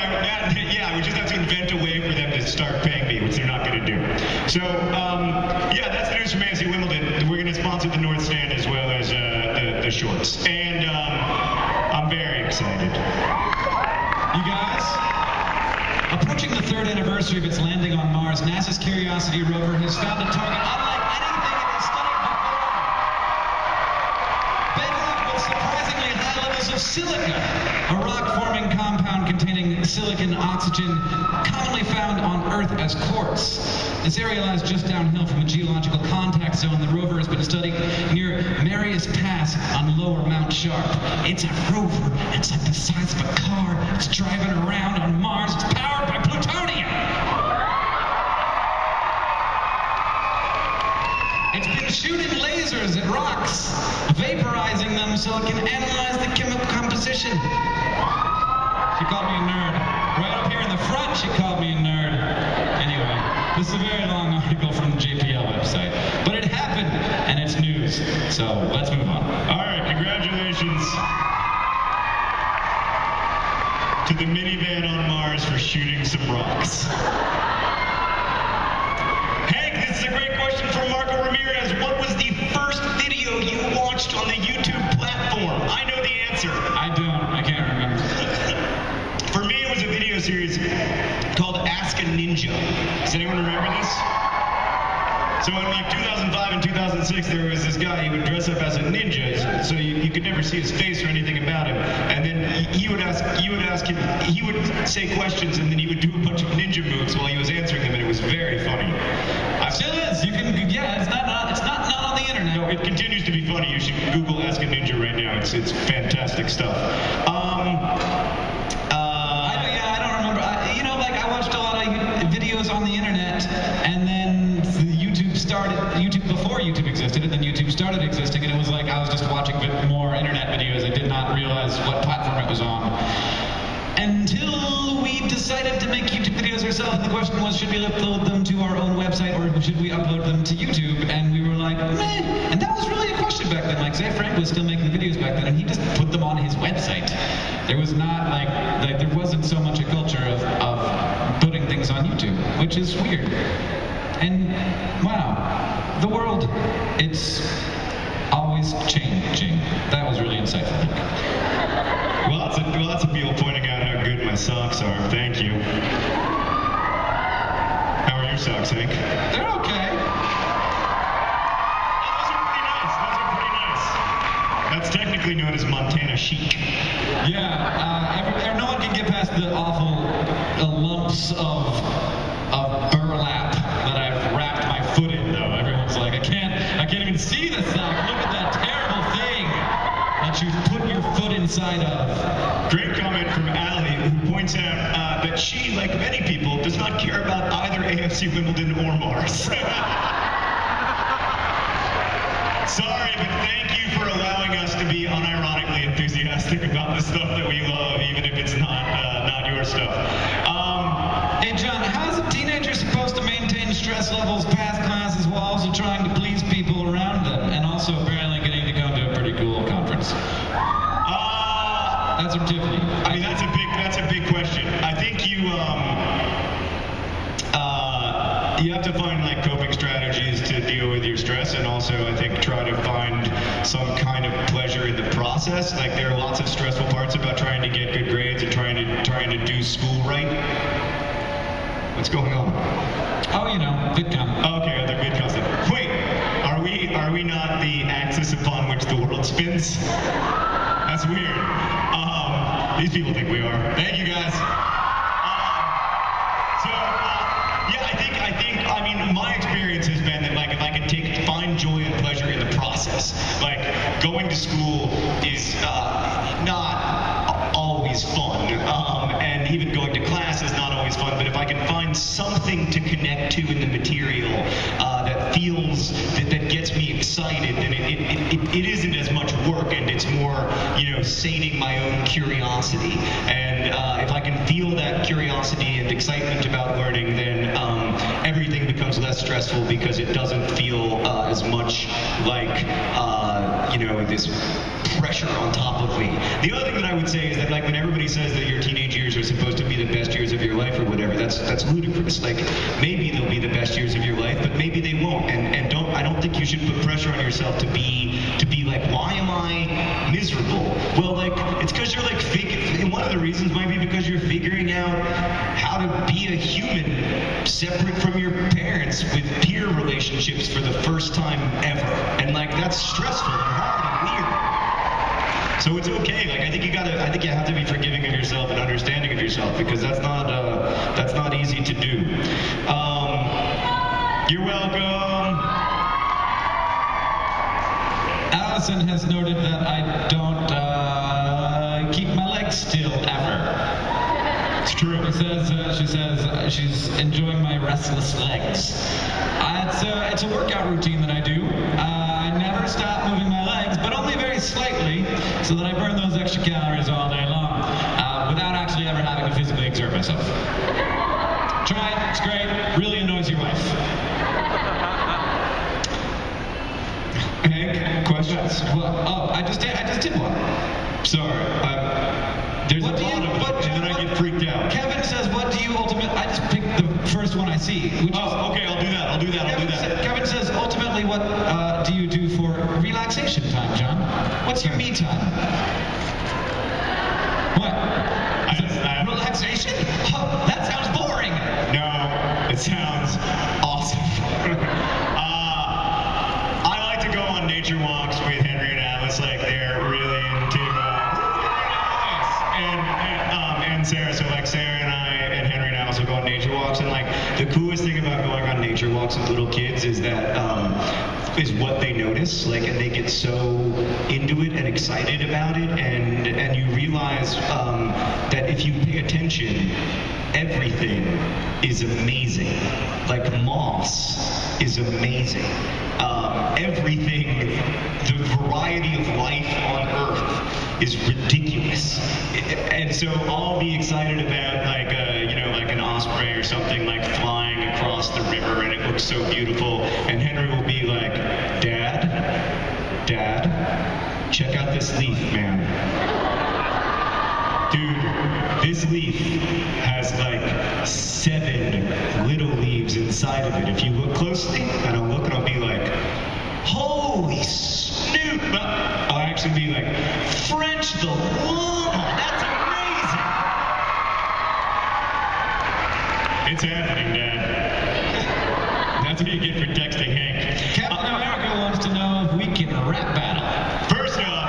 Speaker 1: We just have to invent a way for them to start paying me, which they're not going to do. So, that's the news from AFC Wimbledon. We're going to sponsor the North Stand as well as the shorts. And I'm very excited.
Speaker 2: Curiosity rover has found a target unlike anything it has studied before. Bedrock with surprisingly high levels of silica, a rock-forming compound containing silicon oxygen commonly found on Earth as quartz. This area lies just downhill from a geological contact zone. The rover has been studied near Marius Pass on lower Mount Sharp. It's a rover. It's like the size of a car. It's driving around on Mars. It's powered by plutonium. It's been shooting lasers at rocks, vaporizing them so it can analyze the chemical composition. She called me a nerd. Right up here in the front, she called me a nerd. Anyway, this is a very long article from the JPL website. But it happened, and it's news. So let's move on.
Speaker 1: All right, congratulations to the minivan on Mars for shooting some rocks. Hank, this is a great question from Marco Ramirez. What was the first video you watched on the YouTube platform? I know the answer.
Speaker 2: I don't. I can't remember.
Speaker 1: For me, it was a video series called Ask a Ninja. Does anyone remember this? So in like 2005 and 2006, there was this guy, he would dress up as a ninja, so you could never see his face or anything about him. And then he would say questions, and then he would do a bunch of ninja moves while he was answering them, and it was very funny.
Speaker 2: It still is. You can, yeah, it's not on the internet.
Speaker 1: No, it continues to be funny. You should Google Ask a Ninja right now. It's fantastic stuff.
Speaker 2: I don't remember. I watched a lot of videos on the internet, and then YouTube before YouTube existed, and then YouTube started existing, and it was like I was just watching more internet videos. I did not realize what platform it was on. Until we decided to make YouTube videos ourselves, and the question was, should we upload them to our own website, or should we upload them to YouTube? And we were like, meh. And that was really a question back then. Like, say Frank was still making videos back then, and he just put them on his website. There was not, like there wasn't so much a culture of putting things on YouTube, which is weird. And, wow, the world, it's always changing. That was really insightful.
Speaker 1: Well, lots of people pointing out how good my socks are. Thank you. How are your socks, Hank?
Speaker 2: They're okay.
Speaker 1: Those are pretty nice. That's technically known as Montana chic.
Speaker 2: Yeah, no one can get past the awful lumps of burlap that I've wrapped my foot in, though. Everyone's like, I can't even see the sock. Look at that terrible thing that you put your foot inside of.
Speaker 1: Great comment from Allie, who points out that she, like many people, does not care about either AFC Wimbledon or Mars. Sorry, but thank you for allowing us to be unironically enthusiastic about the stuff that we love, even if it's not your stuff.
Speaker 2: Hey, John, how is a teenager supposed to maintain stress levels past classes while also trying to please people around them, and also apparently getting to come to a pretty cool conference? That's from Tiffany.
Speaker 1: I mean, that's a big question. I think you have to find like coping strategies to deal with your stress, and also I think try to find some kind of pleasure in the process. Like there are lots of stressful parts about trying to get good grades and trying to do school right. What's going on?
Speaker 2: Oh, VidCon.
Speaker 1: Okay, other VidCon stuff. Wait, are we not the axis upon which the world spins? That's weird. These people think we are. Thank you, guys. I mean, my experience has been that, like, if I can find joy and pleasure in the process, like, going to school is not always fun, and even going to class is not always fun, but if I can find something to connect to in the material that gets me excited, then it isn't as much work, and it's more, sating my own curiosity. And if I can feel that curiosity and excitement about learning, then everything becomes less stressful because it doesn't feel as much like, this pressure on top of me. The other thing that I would say is that, like, when everybody says that your teenage years are supposed to be the best years of your life or whatever, that's ludicrous. Like, maybe they'll be the best years of your life, but maybe they won't. And I don't think you should put pressure on yourself to be like, why am I miserable? Well, like, it's because you're like one of the reasons might be because you're figuring out how
Speaker 3: how to be a human separate from your parents with peer relationships for the first time ever. And like, that's stressful and hard and weird. So it's okay. Like, I think you have to be forgiving of yourself and understanding of yourself, because that's not easy to do. You're welcome.
Speaker 2: Allison has noted that I don't keep my legs still ever.
Speaker 3: It's true.
Speaker 2: She says she's enjoying my restless legs. It's a workout routine that I do. I never stop moving my legs, but only very slightly, so that I burn those extra calories all day long, without actually ever having to physically exert myself. Try it. It's great. Really annoys your wife.
Speaker 3: Hank, questions?
Speaker 2: What? Oh, I just did one.
Speaker 3: Sorry. There's a lot of them, and then I get freaked out.
Speaker 2: Kevin says, what do you ultimately... I just picked the first one I see. Which
Speaker 3: okay, I'll do that.
Speaker 2: Kevin says, ultimately, what do you do for relaxation time, John? What's your me time? What? Relaxation? Oh, that sounds boring.
Speaker 3: No, it sounds awesome. I like to go on nature walks with Henry and Alice. Like, they're really into and Sarah. So like Sarah and I and Henry and Alice will go on nature walks, and like the coolest thing about going on nature walks with little kids is that is what they notice, like, and they get so into it and excited about it, and you realize that if you pay attention, everything is amazing. Like, moss is amazing. Everything, the variety of life on Earth is ridiculous. And so I'll be excited about like like an osprey or something like flying across the river, and it looks so beautiful. And Henry will be like, Dad, check out this leaf, man. Dude, this leaf has like 7 little leaves inside of it. If you look closely, and I'll look and I'll be like, holy snoot! I'll actually be like, French the wall! That's amazing! It's happening, Dad. That's what you get for texting Hank.
Speaker 2: Captain America wants to know if we can rap battle.
Speaker 3: First off,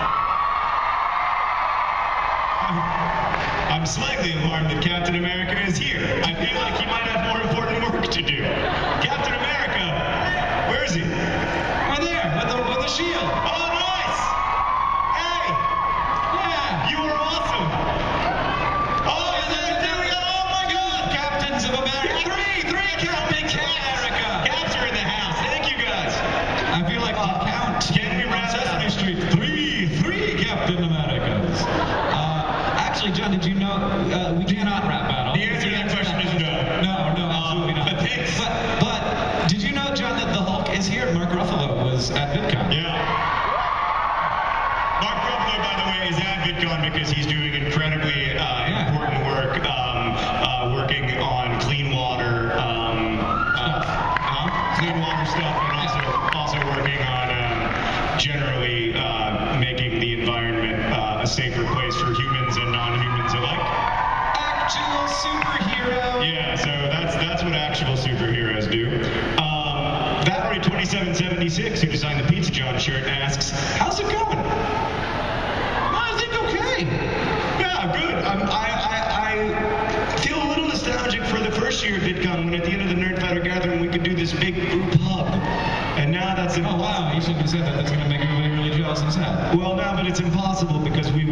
Speaker 3: I'm slightly alarmed that Captain America is here. I feel like he might have more important work to do. Captain America, where is he?
Speaker 2: Right there, with the shield.
Speaker 3: Oh, nice! Hey!
Speaker 2: Yeah.
Speaker 3: You are awesome! Oh, there we go! Oh my God!
Speaker 2: Captains of America. Three Captains of America.
Speaker 3: Caps are in the house. Thank you guys.
Speaker 2: I feel like you count.
Speaker 3: Can we wrap
Speaker 2: Sesame Street? Three Captain Americas. Actually, John, did you know we cannot rap battle?
Speaker 3: The answer to that question is no.
Speaker 2: No, absolutely not.
Speaker 3: But thanks.
Speaker 2: But did you know, John, that the Hulk is here? Mark Ruffalo was at VidCon.
Speaker 3: Yeah. Mark Ruffalo, by the way, is at VidCon because he's doing incredibly important work, working on clean water, stuff, and also working on generally making the environment a safer place for humans and non-humans alike.
Speaker 2: Actual superhero.
Speaker 3: Yeah, so that's what actual superheroes do. Valerie 2776, who designed the Pizza John shirt, asks, "How's it going?"
Speaker 2: I think okay.
Speaker 3: Yeah, good. I feel a little nostalgic for the first year of VidCon, when at the end of the Nerdfighter gathering we could do this big group hug, and now that's impossible.
Speaker 2: Oh wow, you shouldn't have said that. That's going to make everybody really jealous and sad.
Speaker 3: Well, now, but it's impossible because there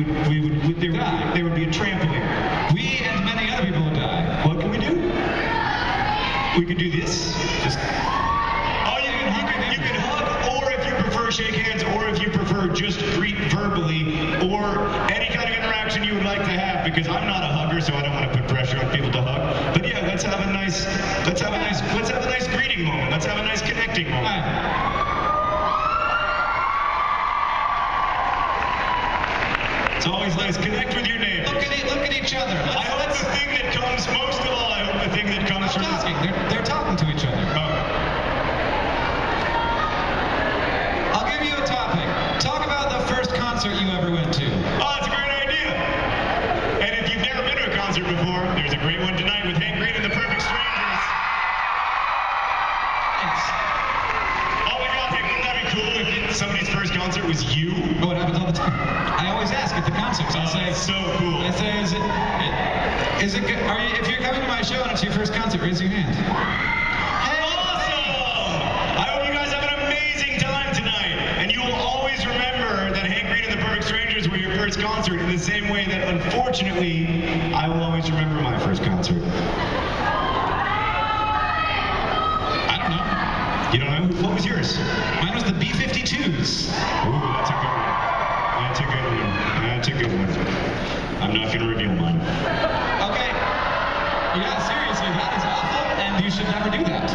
Speaker 3: would be a trampoline.
Speaker 2: We and many other people would die.
Speaker 3: What can we do? We could do this. Just. Oh, you can hug, or if you prefer, shake hands, or if you prefer, just greet verbally, or any kind of interaction you would like to have. Because I'm not a hugger, so I don't want to put pressure on people to hug. But yeah, let's have a nice greeting moment. Let's have a nice connecting moment.
Speaker 2: Right.
Speaker 3: It's always nice. Connect with your neighbors.
Speaker 2: Look at each other.
Speaker 3: I hope the thing that comes most of all. I hope the thing that comes from
Speaker 2: talking. They're talking to each other.
Speaker 3: Oh.
Speaker 2: I'll give you a topic. Talk about the first concert you ever went to.
Speaker 3: Oh, that's a great idea. And if you've never been to a concert before, there's a great one tonight with Hank Green
Speaker 2: right.
Speaker 3: Oh my God, hey, wouldn't that be cool if somebody's first concert was you?
Speaker 2: Oh, it happens all the time. I always ask at the concerts. I say,
Speaker 3: That's so cool.
Speaker 2: I say, is it good? If you're coming to my show and it's your first concert, raise your hand.
Speaker 3: Awesome! I hope you guys have an amazing time tonight. And you will always remember that Hank Green and the Perfect Strangers were your first concert in the same way that, unfortunately, I will always remember my first concert.
Speaker 2: I don't know.
Speaker 3: You don't know? What was yours?
Speaker 2: Mine was the B-52s.
Speaker 3: Ooh, that's a good one. That's a good one. That's a good one. I'm not going to reveal mine.
Speaker 2: Okay. Yeah, seriously, that is awful, and you should never do that.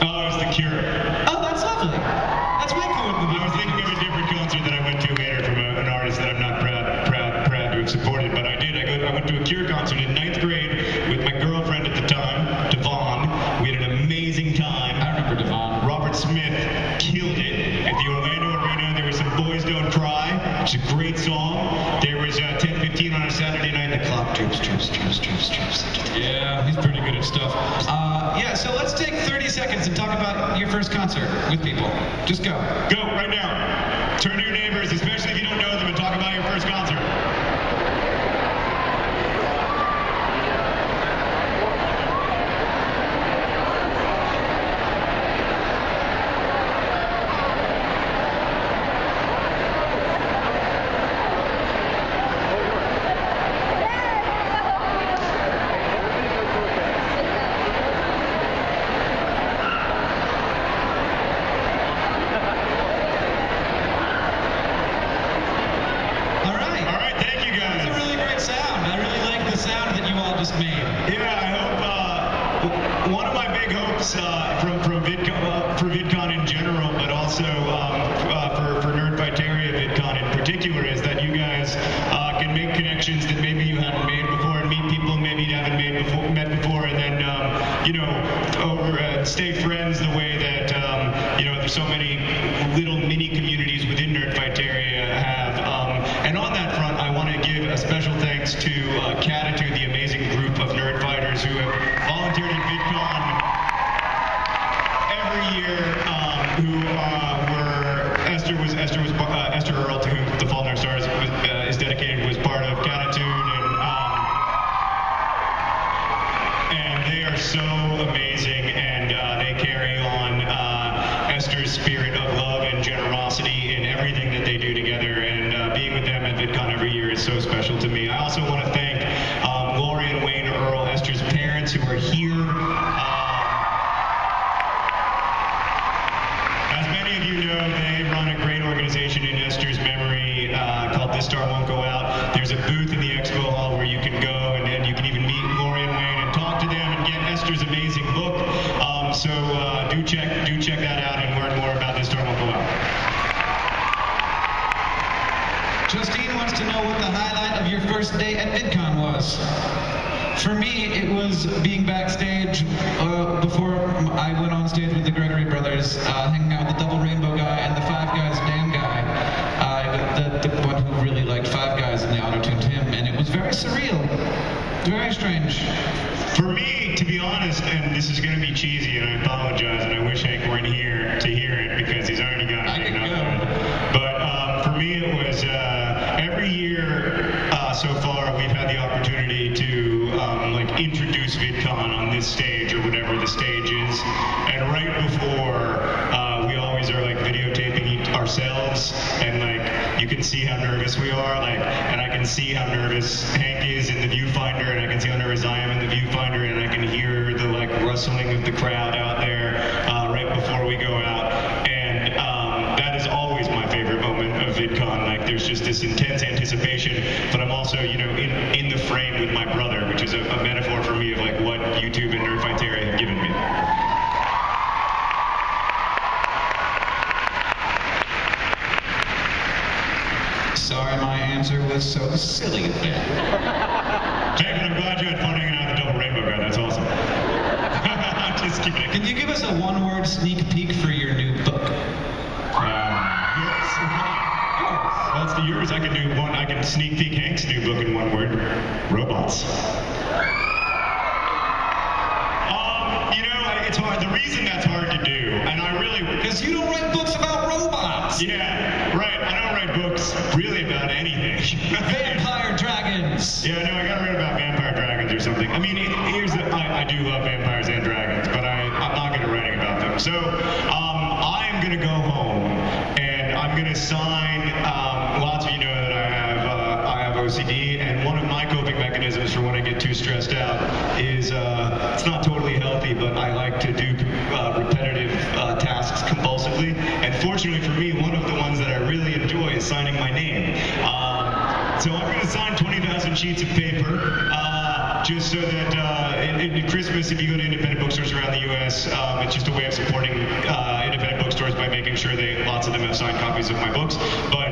Speaker 3: Oh, it was The Cure.
Speaker 2: Oh, that's lovely. That's way cooler than the
Speaker 3: I was thinking of a different concert that I went to later from an artist that I'm not proud to have supported, but I did. I went to a Cure concert in 9th grade with my girlfriend at the time, Devon. We had an amazing time.
Speaker 2: I remember Devon.
Speaker 3: Robert Smith killed it at the Orlando Arena. There was some Boys Don't Cry, which is a great song. There was 10:15 on a Saturday night. The clock drips.
Speaker 2: Yeah, he's pretty good at stuff. Yeah, so let's take 30 seconds and talk about your first concert with people. Just go.
Speaker 3: Go, right now. Turn to your neighbors, especially if you don't know them, and talk about your first concert. From VidCon, for VidCon in general, but also for Nerdfighter VidCon in particular, is that you guys can make connections that maybe you hadn't made before, and meet people maybe you haven't met before, and then stay friends the way that there's so many little mini communities within Nerdfighter have. And on that front, I want to give a special thanks to Catitude, the amazing group of Nerdfighters who have volunteered in VidCon every year, who were Esther Earl, to whom The Fault in Our Stars is dedicated, was part of Catitude, and they are so amazing, and they carry on Esther's spirit of love and generosity in everything that they do together, and being with them at VidCon every year is so special to me. I also want to thank Lori and Wayne Earl, Esther's parents, who are here. As many of you know, they run a great organization in Esther's memory called This Star Won't Go Out. There's a booth in the expo hall where you can go, and you can even meet Lori and Wayne and talk to them and get Esther's amazing book. So do check that out and learn more about This Star Won't Go Out.
Speaker 2: Justine wants to know what the highlight of your first day at VidCon was. For me, it was being backstage before I went on stage with the Gregory brothers, hanging out with the Double Rainbow guy and the Five Guys Dan guy, the one who really liked Five Guys, and they auto-tuned him, and it was very surreal, very strange.
Speaker 3: For me, to be honest, and this is going to be cheesy, and I apologize, and I wish Hank weren't here to hear it because he's already got it taken up on it. But for me, it was every year so far we've had the opportunity to introduce VidCon on this stage or whatever the stage is, and right before we always are videotaping ourselves, and you can see how nervous we are, and I can see how nervous Hank is in the viewfinder, and I can see how nervous I am in the viewfinder, and I can hear the rustling of the crowd out there right before we go out, and that is always my favorite moment of VidCon. There's just this intense anticipation, but I'm also in the frame with my brother, which is a metaphor for me of what YouTube and Nerdfighter have given me.
Speaker 2: Sorry, my answer was so silly then.
Speaker 3: Hey, but I'm glad you had fun hanging out with the Double Rainbow guy. That's awesome. I'm just kidding.
Speaker 2: Can you give us a one-word sneak peek for your new book?
Speaker 3: Yours. That's the yours. I can do one. I can sneak peek Hank's new book in one word: robots. It's hard. The reason that's hard
Speaker 1: Yeah, right. I don't write books really about anything.
Speaker 2: Vampire dragons.
Speaker 1: Yeah, no, I gotta write about vampire dragons or something. I mean, here's the, I do love vampires and dragons, but I'm not good at writing about them. So, I'm gonna go home and I'm gonna sign. Lots of you know that I have OCD, and one of my coping mechanisms for when I get too stressed out is it's not totally healthy, but I like to do repetitive tasks compulsively. And fortunately for me, one of the ones that I really enjoy is signing my name. So I'm going to sign 20,000 sheets of paper, just so that at Christmas, if you go to independent bookstores around the U.S., it's just a way of supporting independent bookstores by making sure lots of them have signed copies of my books. But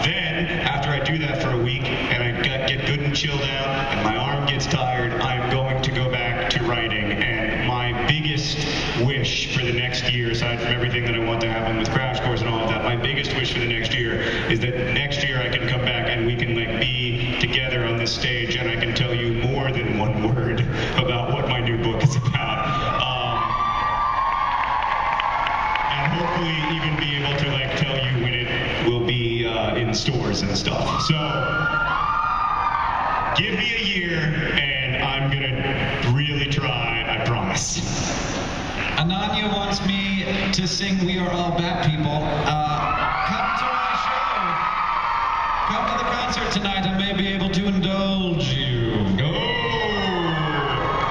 Speaker 1: then, after I do that for a week, and I get good and chilled out, and my arm gets tired, I'm going to go back to writing. And my biggest wish for the next year, aside from everything that I want to happen with Crash Course and all of that, my biggest wish for the next year is that next year I can come back and we can be together on this stage, and I can tell you more than one word about what my new book is about. And hopefully even be able to tell you when it will be in stores and stuff. So give me a year and I'm gonna really try, I promise.
Speaker 2: Ananya wants me to sing We Are All Bat People. Come to my show. Come to the concert tonight. I may be able to indulge you.
Speaker 1: Oh,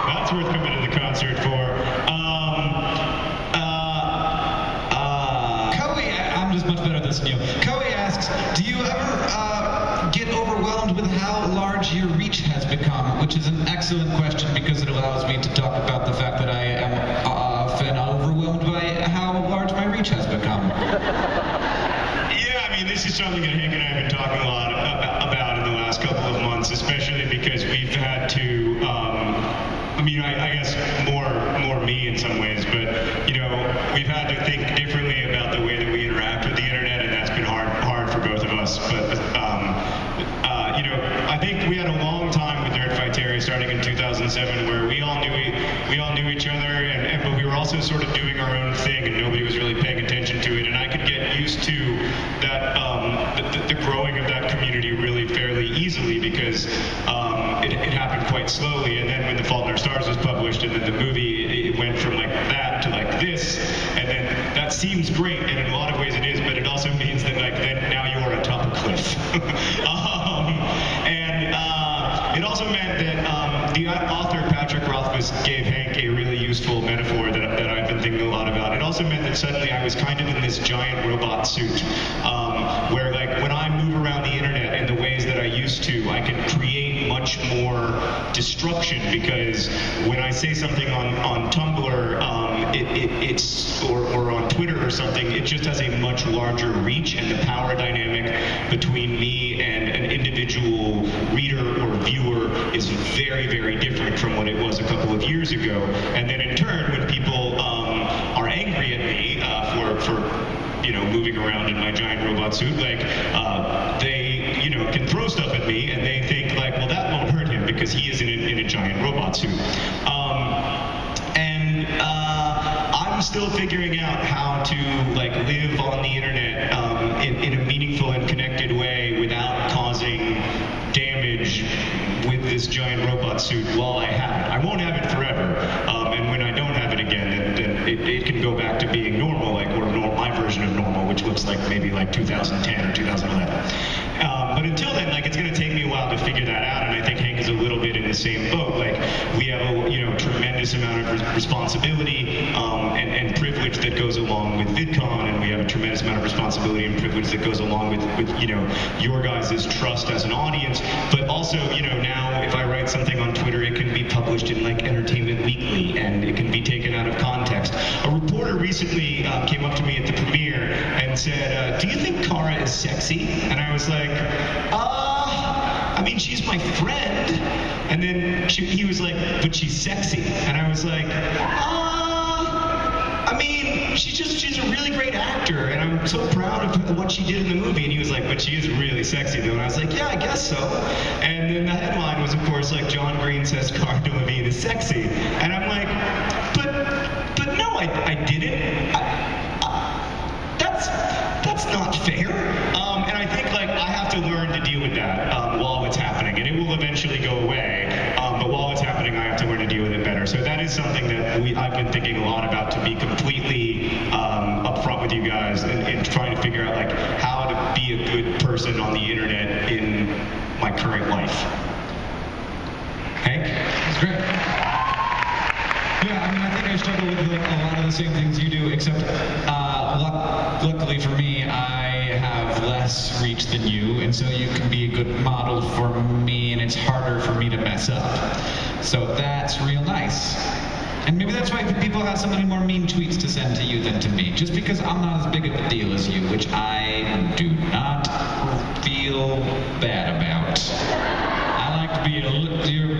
Speaker 1: that's worth coming to the concert for.
Speaker 2: Coey, I'm just much better at this than you. Coey asks, do you ever get overwhelmed with how large your reach has become? Which is an excellent question because it allows me to talk about the fact that I am often overwhelmed by how large my reach has become.
Speaker 1: Yeah, I mean, this is something that Hank and I have been talking a lot about in the last couple of months, especially because we've had to, I guess more me in some ways, but, we've had to think differently about the way that we interact with the internet, and that's been hard for both of us. But, I think we had a long time with Nerdfighter starting in 2007 where we all knew each other, but we were also sort of doing our own thing, and nobody was really paying attention to it. And I could get used to that, the growing of that community really fairly easily because it happened quite slowly. And then when The Fault in Our Stars was published, and then the movie, it went from that to this, and then that seems great, and in a lot of ways it is, but it also means that then now you're atop a cliff. It also meant that the author Patrick Roth gave Hank a really useful metaphor that I've been thinking a lot about. It also meant that suddenly I was kind of in this giant robot suit, where when I move around the internet in the ways that I used to, I can create much more destruction, because when I say something on Tumblr, or on Twitter or something, it just has a much larger reach, and the power dynamic between me and an individual reader or viewer is very, very different from what it was a couple of years ago. And then in turn, when people are angry at me for moving around in my giant robot suit, they can throw stuff at me, and they think well, that won't hurt him because he isn't in a giant robot suit. I'm still figuring out how to live on the internet in a meaningful and connected way without causing damage with this giant robot suit while I have it. I won't have it forever, and when I don't have it again, then it can go back to being normal, or my version of normal, which looks like maybe 2010 or 2011. But until then, it's going to take me a while to figure that out, and I think Hank is a little bit in the same boat. We have a tremendous amount of responsibility and privilege that goes along with VidCon, and we have a tremendous amount of responsibility and privilege that goes along with your guys' trust as an audience. But also, now if I write something on Twitter, it can be published in Entertainment Weekly, and it can be taken out of context. A reporter recently came up to me at the premiere and said, do you think Kara is sexy? And I was like, she's my friend. And then he was like, but she's sexy. And I was like, she's a really great actor, and I'm so proud of what she did in the movie. And he was like, but she is really sexy, though. And I was like, yeah, I guess so. And then the headline was, of course, John Green says Cara Delevingne is sexy. And I'm like, but no, I didn't. That's
Speaker 3: unfair. And I think like I have to learn to deal with that while it's happening, and it will eventually go away. But while it's happening, I have to learn to deal with it better. So that is something that I've been thinking a lot about, to be completely upfront with you guys and trying to figure out like how to be a good person on the internet in my current life. Hank?
Speaker 2: That's great. Yeah, I mean, I think I struggle with like a lot of the same things you do, except luckily for me, I have less reach than you, and so you can be a good model for me, and it's harder for me to mess up. So that's real nice. And maybe that's why people have so many more mean tweets to send to you than to me, just because I'm not as big of a deal as you, which I do not feel bad about. I like to be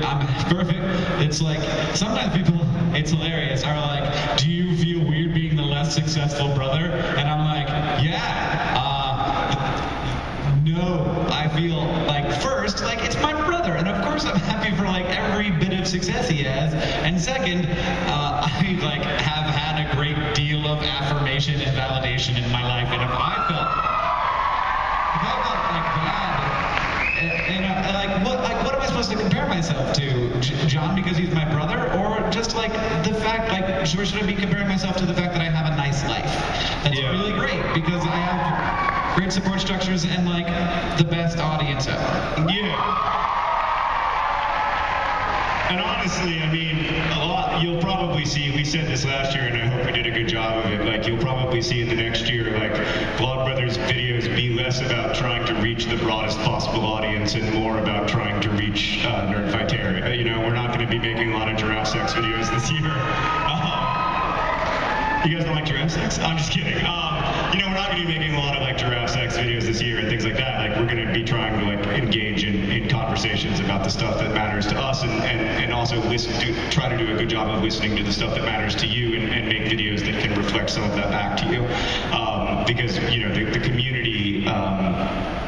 Speaker 2: I'm perfect. It's like, sometimes people, it's hilarious, are like, do you feel weird being the less successful brother? And I'm like, yeah, no, I feel like, first, like, it's my brother, and of course I'm happy for like every bit of success he has, and second, I like have had a great deal of affirmation and validation in my life, and if I felt like bad, what am I supposed to compare myself to? John because he's my brother, or just like the fact, like, should I be comparing myself to the fact that I have a nice life? That's really great, because I have great support structures and like the best audience ever.
Speaker 3: Yeah. And honestly, I mean, you'll probably see, we said this last year and I hope we did a good job of it, like you'll probably see in the next year, like Vlogbrothers videos be less about trying to reach the broadest possible audience and more about trying to reach Nerdfighter. You know, we're not going to be making a lot of giraffe sex videos this year. You guys don't like giraffe sex? I'm just kidding. You know, we're not going to be making a lot of like giraffe sex videos this year and things like that. Like, we're going to be trying to like engage in conversations about the stuff that matters to us, and also try to do a good job of listening to the stuff that matters to you, and make videos that can reflect some of that back to you. Because you know, the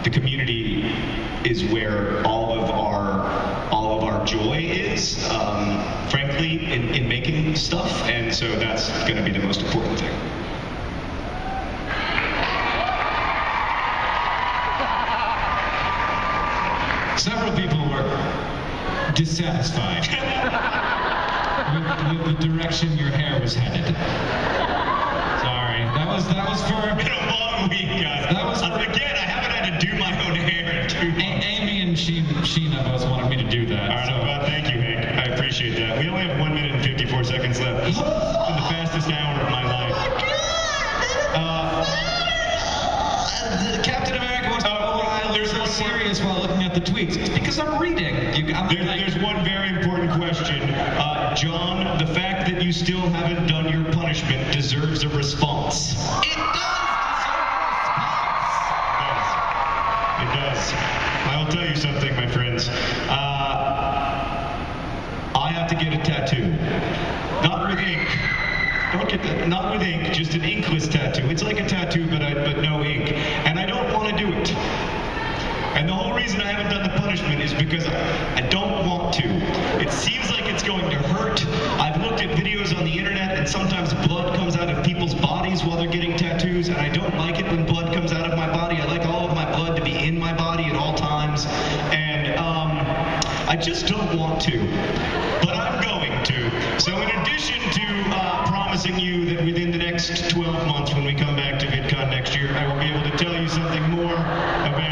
Speaker 3: community is where all of our joy is, frankly, in making stuff, and so that's going to be the most important thing.
Speaker 2: Several people were dissatisfied with the direction your hair was headed. Sorry, that was for.
Speaker 3: It's been a long week, guys.
Speaker 2: That was for,
Speaker 3: again. I haven't had to do my own hair in 2 months.
Speaker 2: Amy and Sheena both wanted me to do that.
Speaker 3: All right, so. Well, thank you, Hank. I appreciate that. We only have 1 minute and 54 seconds left. This is the fastest hour of my life.
Speaker 2: Captain America wants to know why I look so serious while looking at the tweets. It's because I'm reading.
Speaker 3: There's one very important question. John, the fact that you still haven't done your punishment deserves a response.
Speaker 2: It does deserve a response.
Speaker 3: It does. I will tell you something, my friends. I have to get a tattoo. Not with ink. Don't get that. Not with ink, just an inkless tattoo. It's like a tattoo, but no ink. And I don't want to do it. And the whole reason I haven't done the punishment is because I don't want to. It seems like it's going to hurt. I've looked at videos on the internet, and sometimes blood comes out of people's bodies while they're getting tattoos, and I don't like it when blood comes out of my body. I like all of my blood to be in my body at all times. And I just don't want to. But I'm going to. So in addition to promising you that within the next 12 months, when we come back to VidCon next year, I will be able to tell you something more about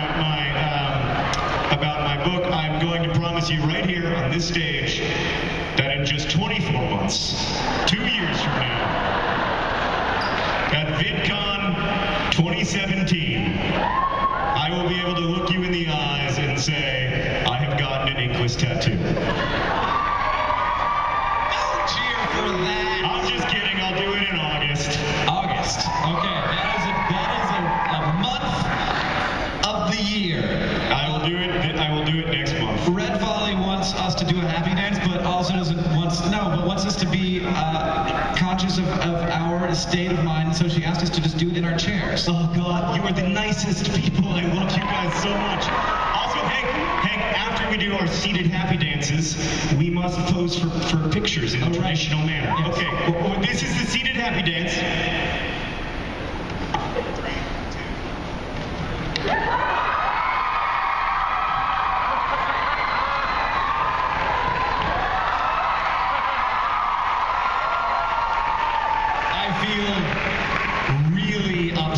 Speaker 3: my book, I'm going to promise you right here on this stage that in just 24 months, 2 years from now, at VidCon 2017, I will be able to look you in the eyes and say, I have gotten an inkless tattoo.
Speaker 2: Cheer for that.
Speaker 3: I'm just kidding, I'll do it in August.
Speaker 2: August. Okay, that is a month of the year.
Speaker 3: I will do it next month.
Speaker 2: Red Volley wants us to do a happy dance, but also wants us to be conscious of our state of mind, so she asked us to just do it in our chairs.
Speaker 3: Oh God, you are the nicest people. I love you guys so much. Also, Hank, after we do our seated happy dances, we must pose for pictures in a traditional manner.
Speaker 2: Yes.
Speaker 3: Okay, well, this is the seated happy dance.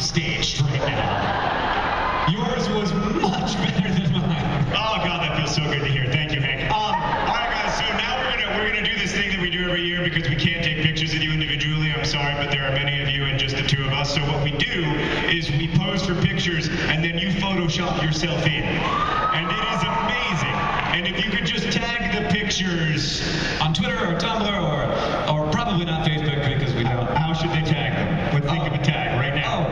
Speaker 2: upstaged right now. Yours was much better than mine.
Speaker 3: Oh God, that feels so good to hear. Thank you, Hank. All right, guys. So now we're gonna do this thing that we do every year because we can't take pictures of you individually. I'm sorry, but there are many of you and just the two of us. So what we do is we pose for pictures and then you Photoshop yourself in, and it is amazing. And if you could just tag the pictures
Speaker 2: On Twitter or Tumblr or probably not Facebook because we don't.
Speaker 3: how should they tag them? What think of a tag right now?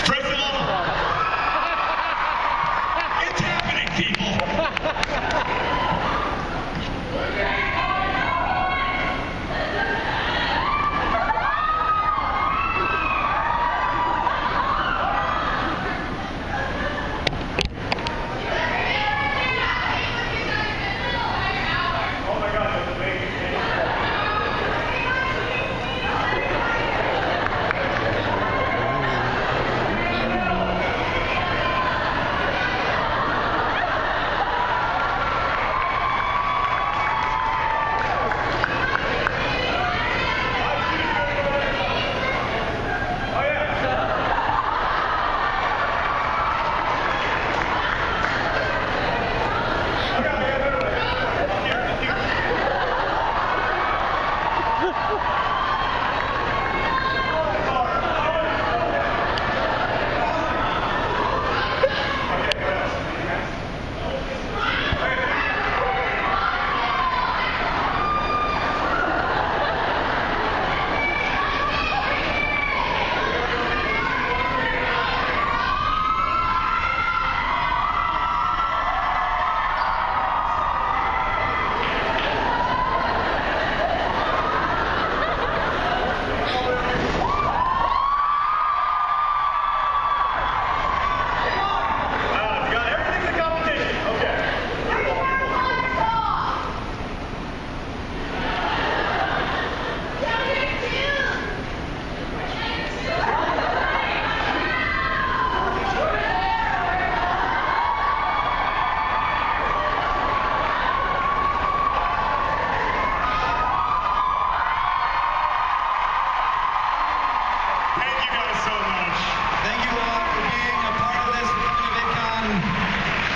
Speaker 3: Praise the Lord. It's happening, people.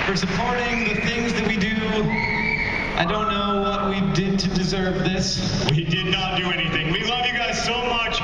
Speaker 2: For supporting the things that we do. I don't know what we did to deserve this.
Speaker 3: We did not do anything. We love you guys so much.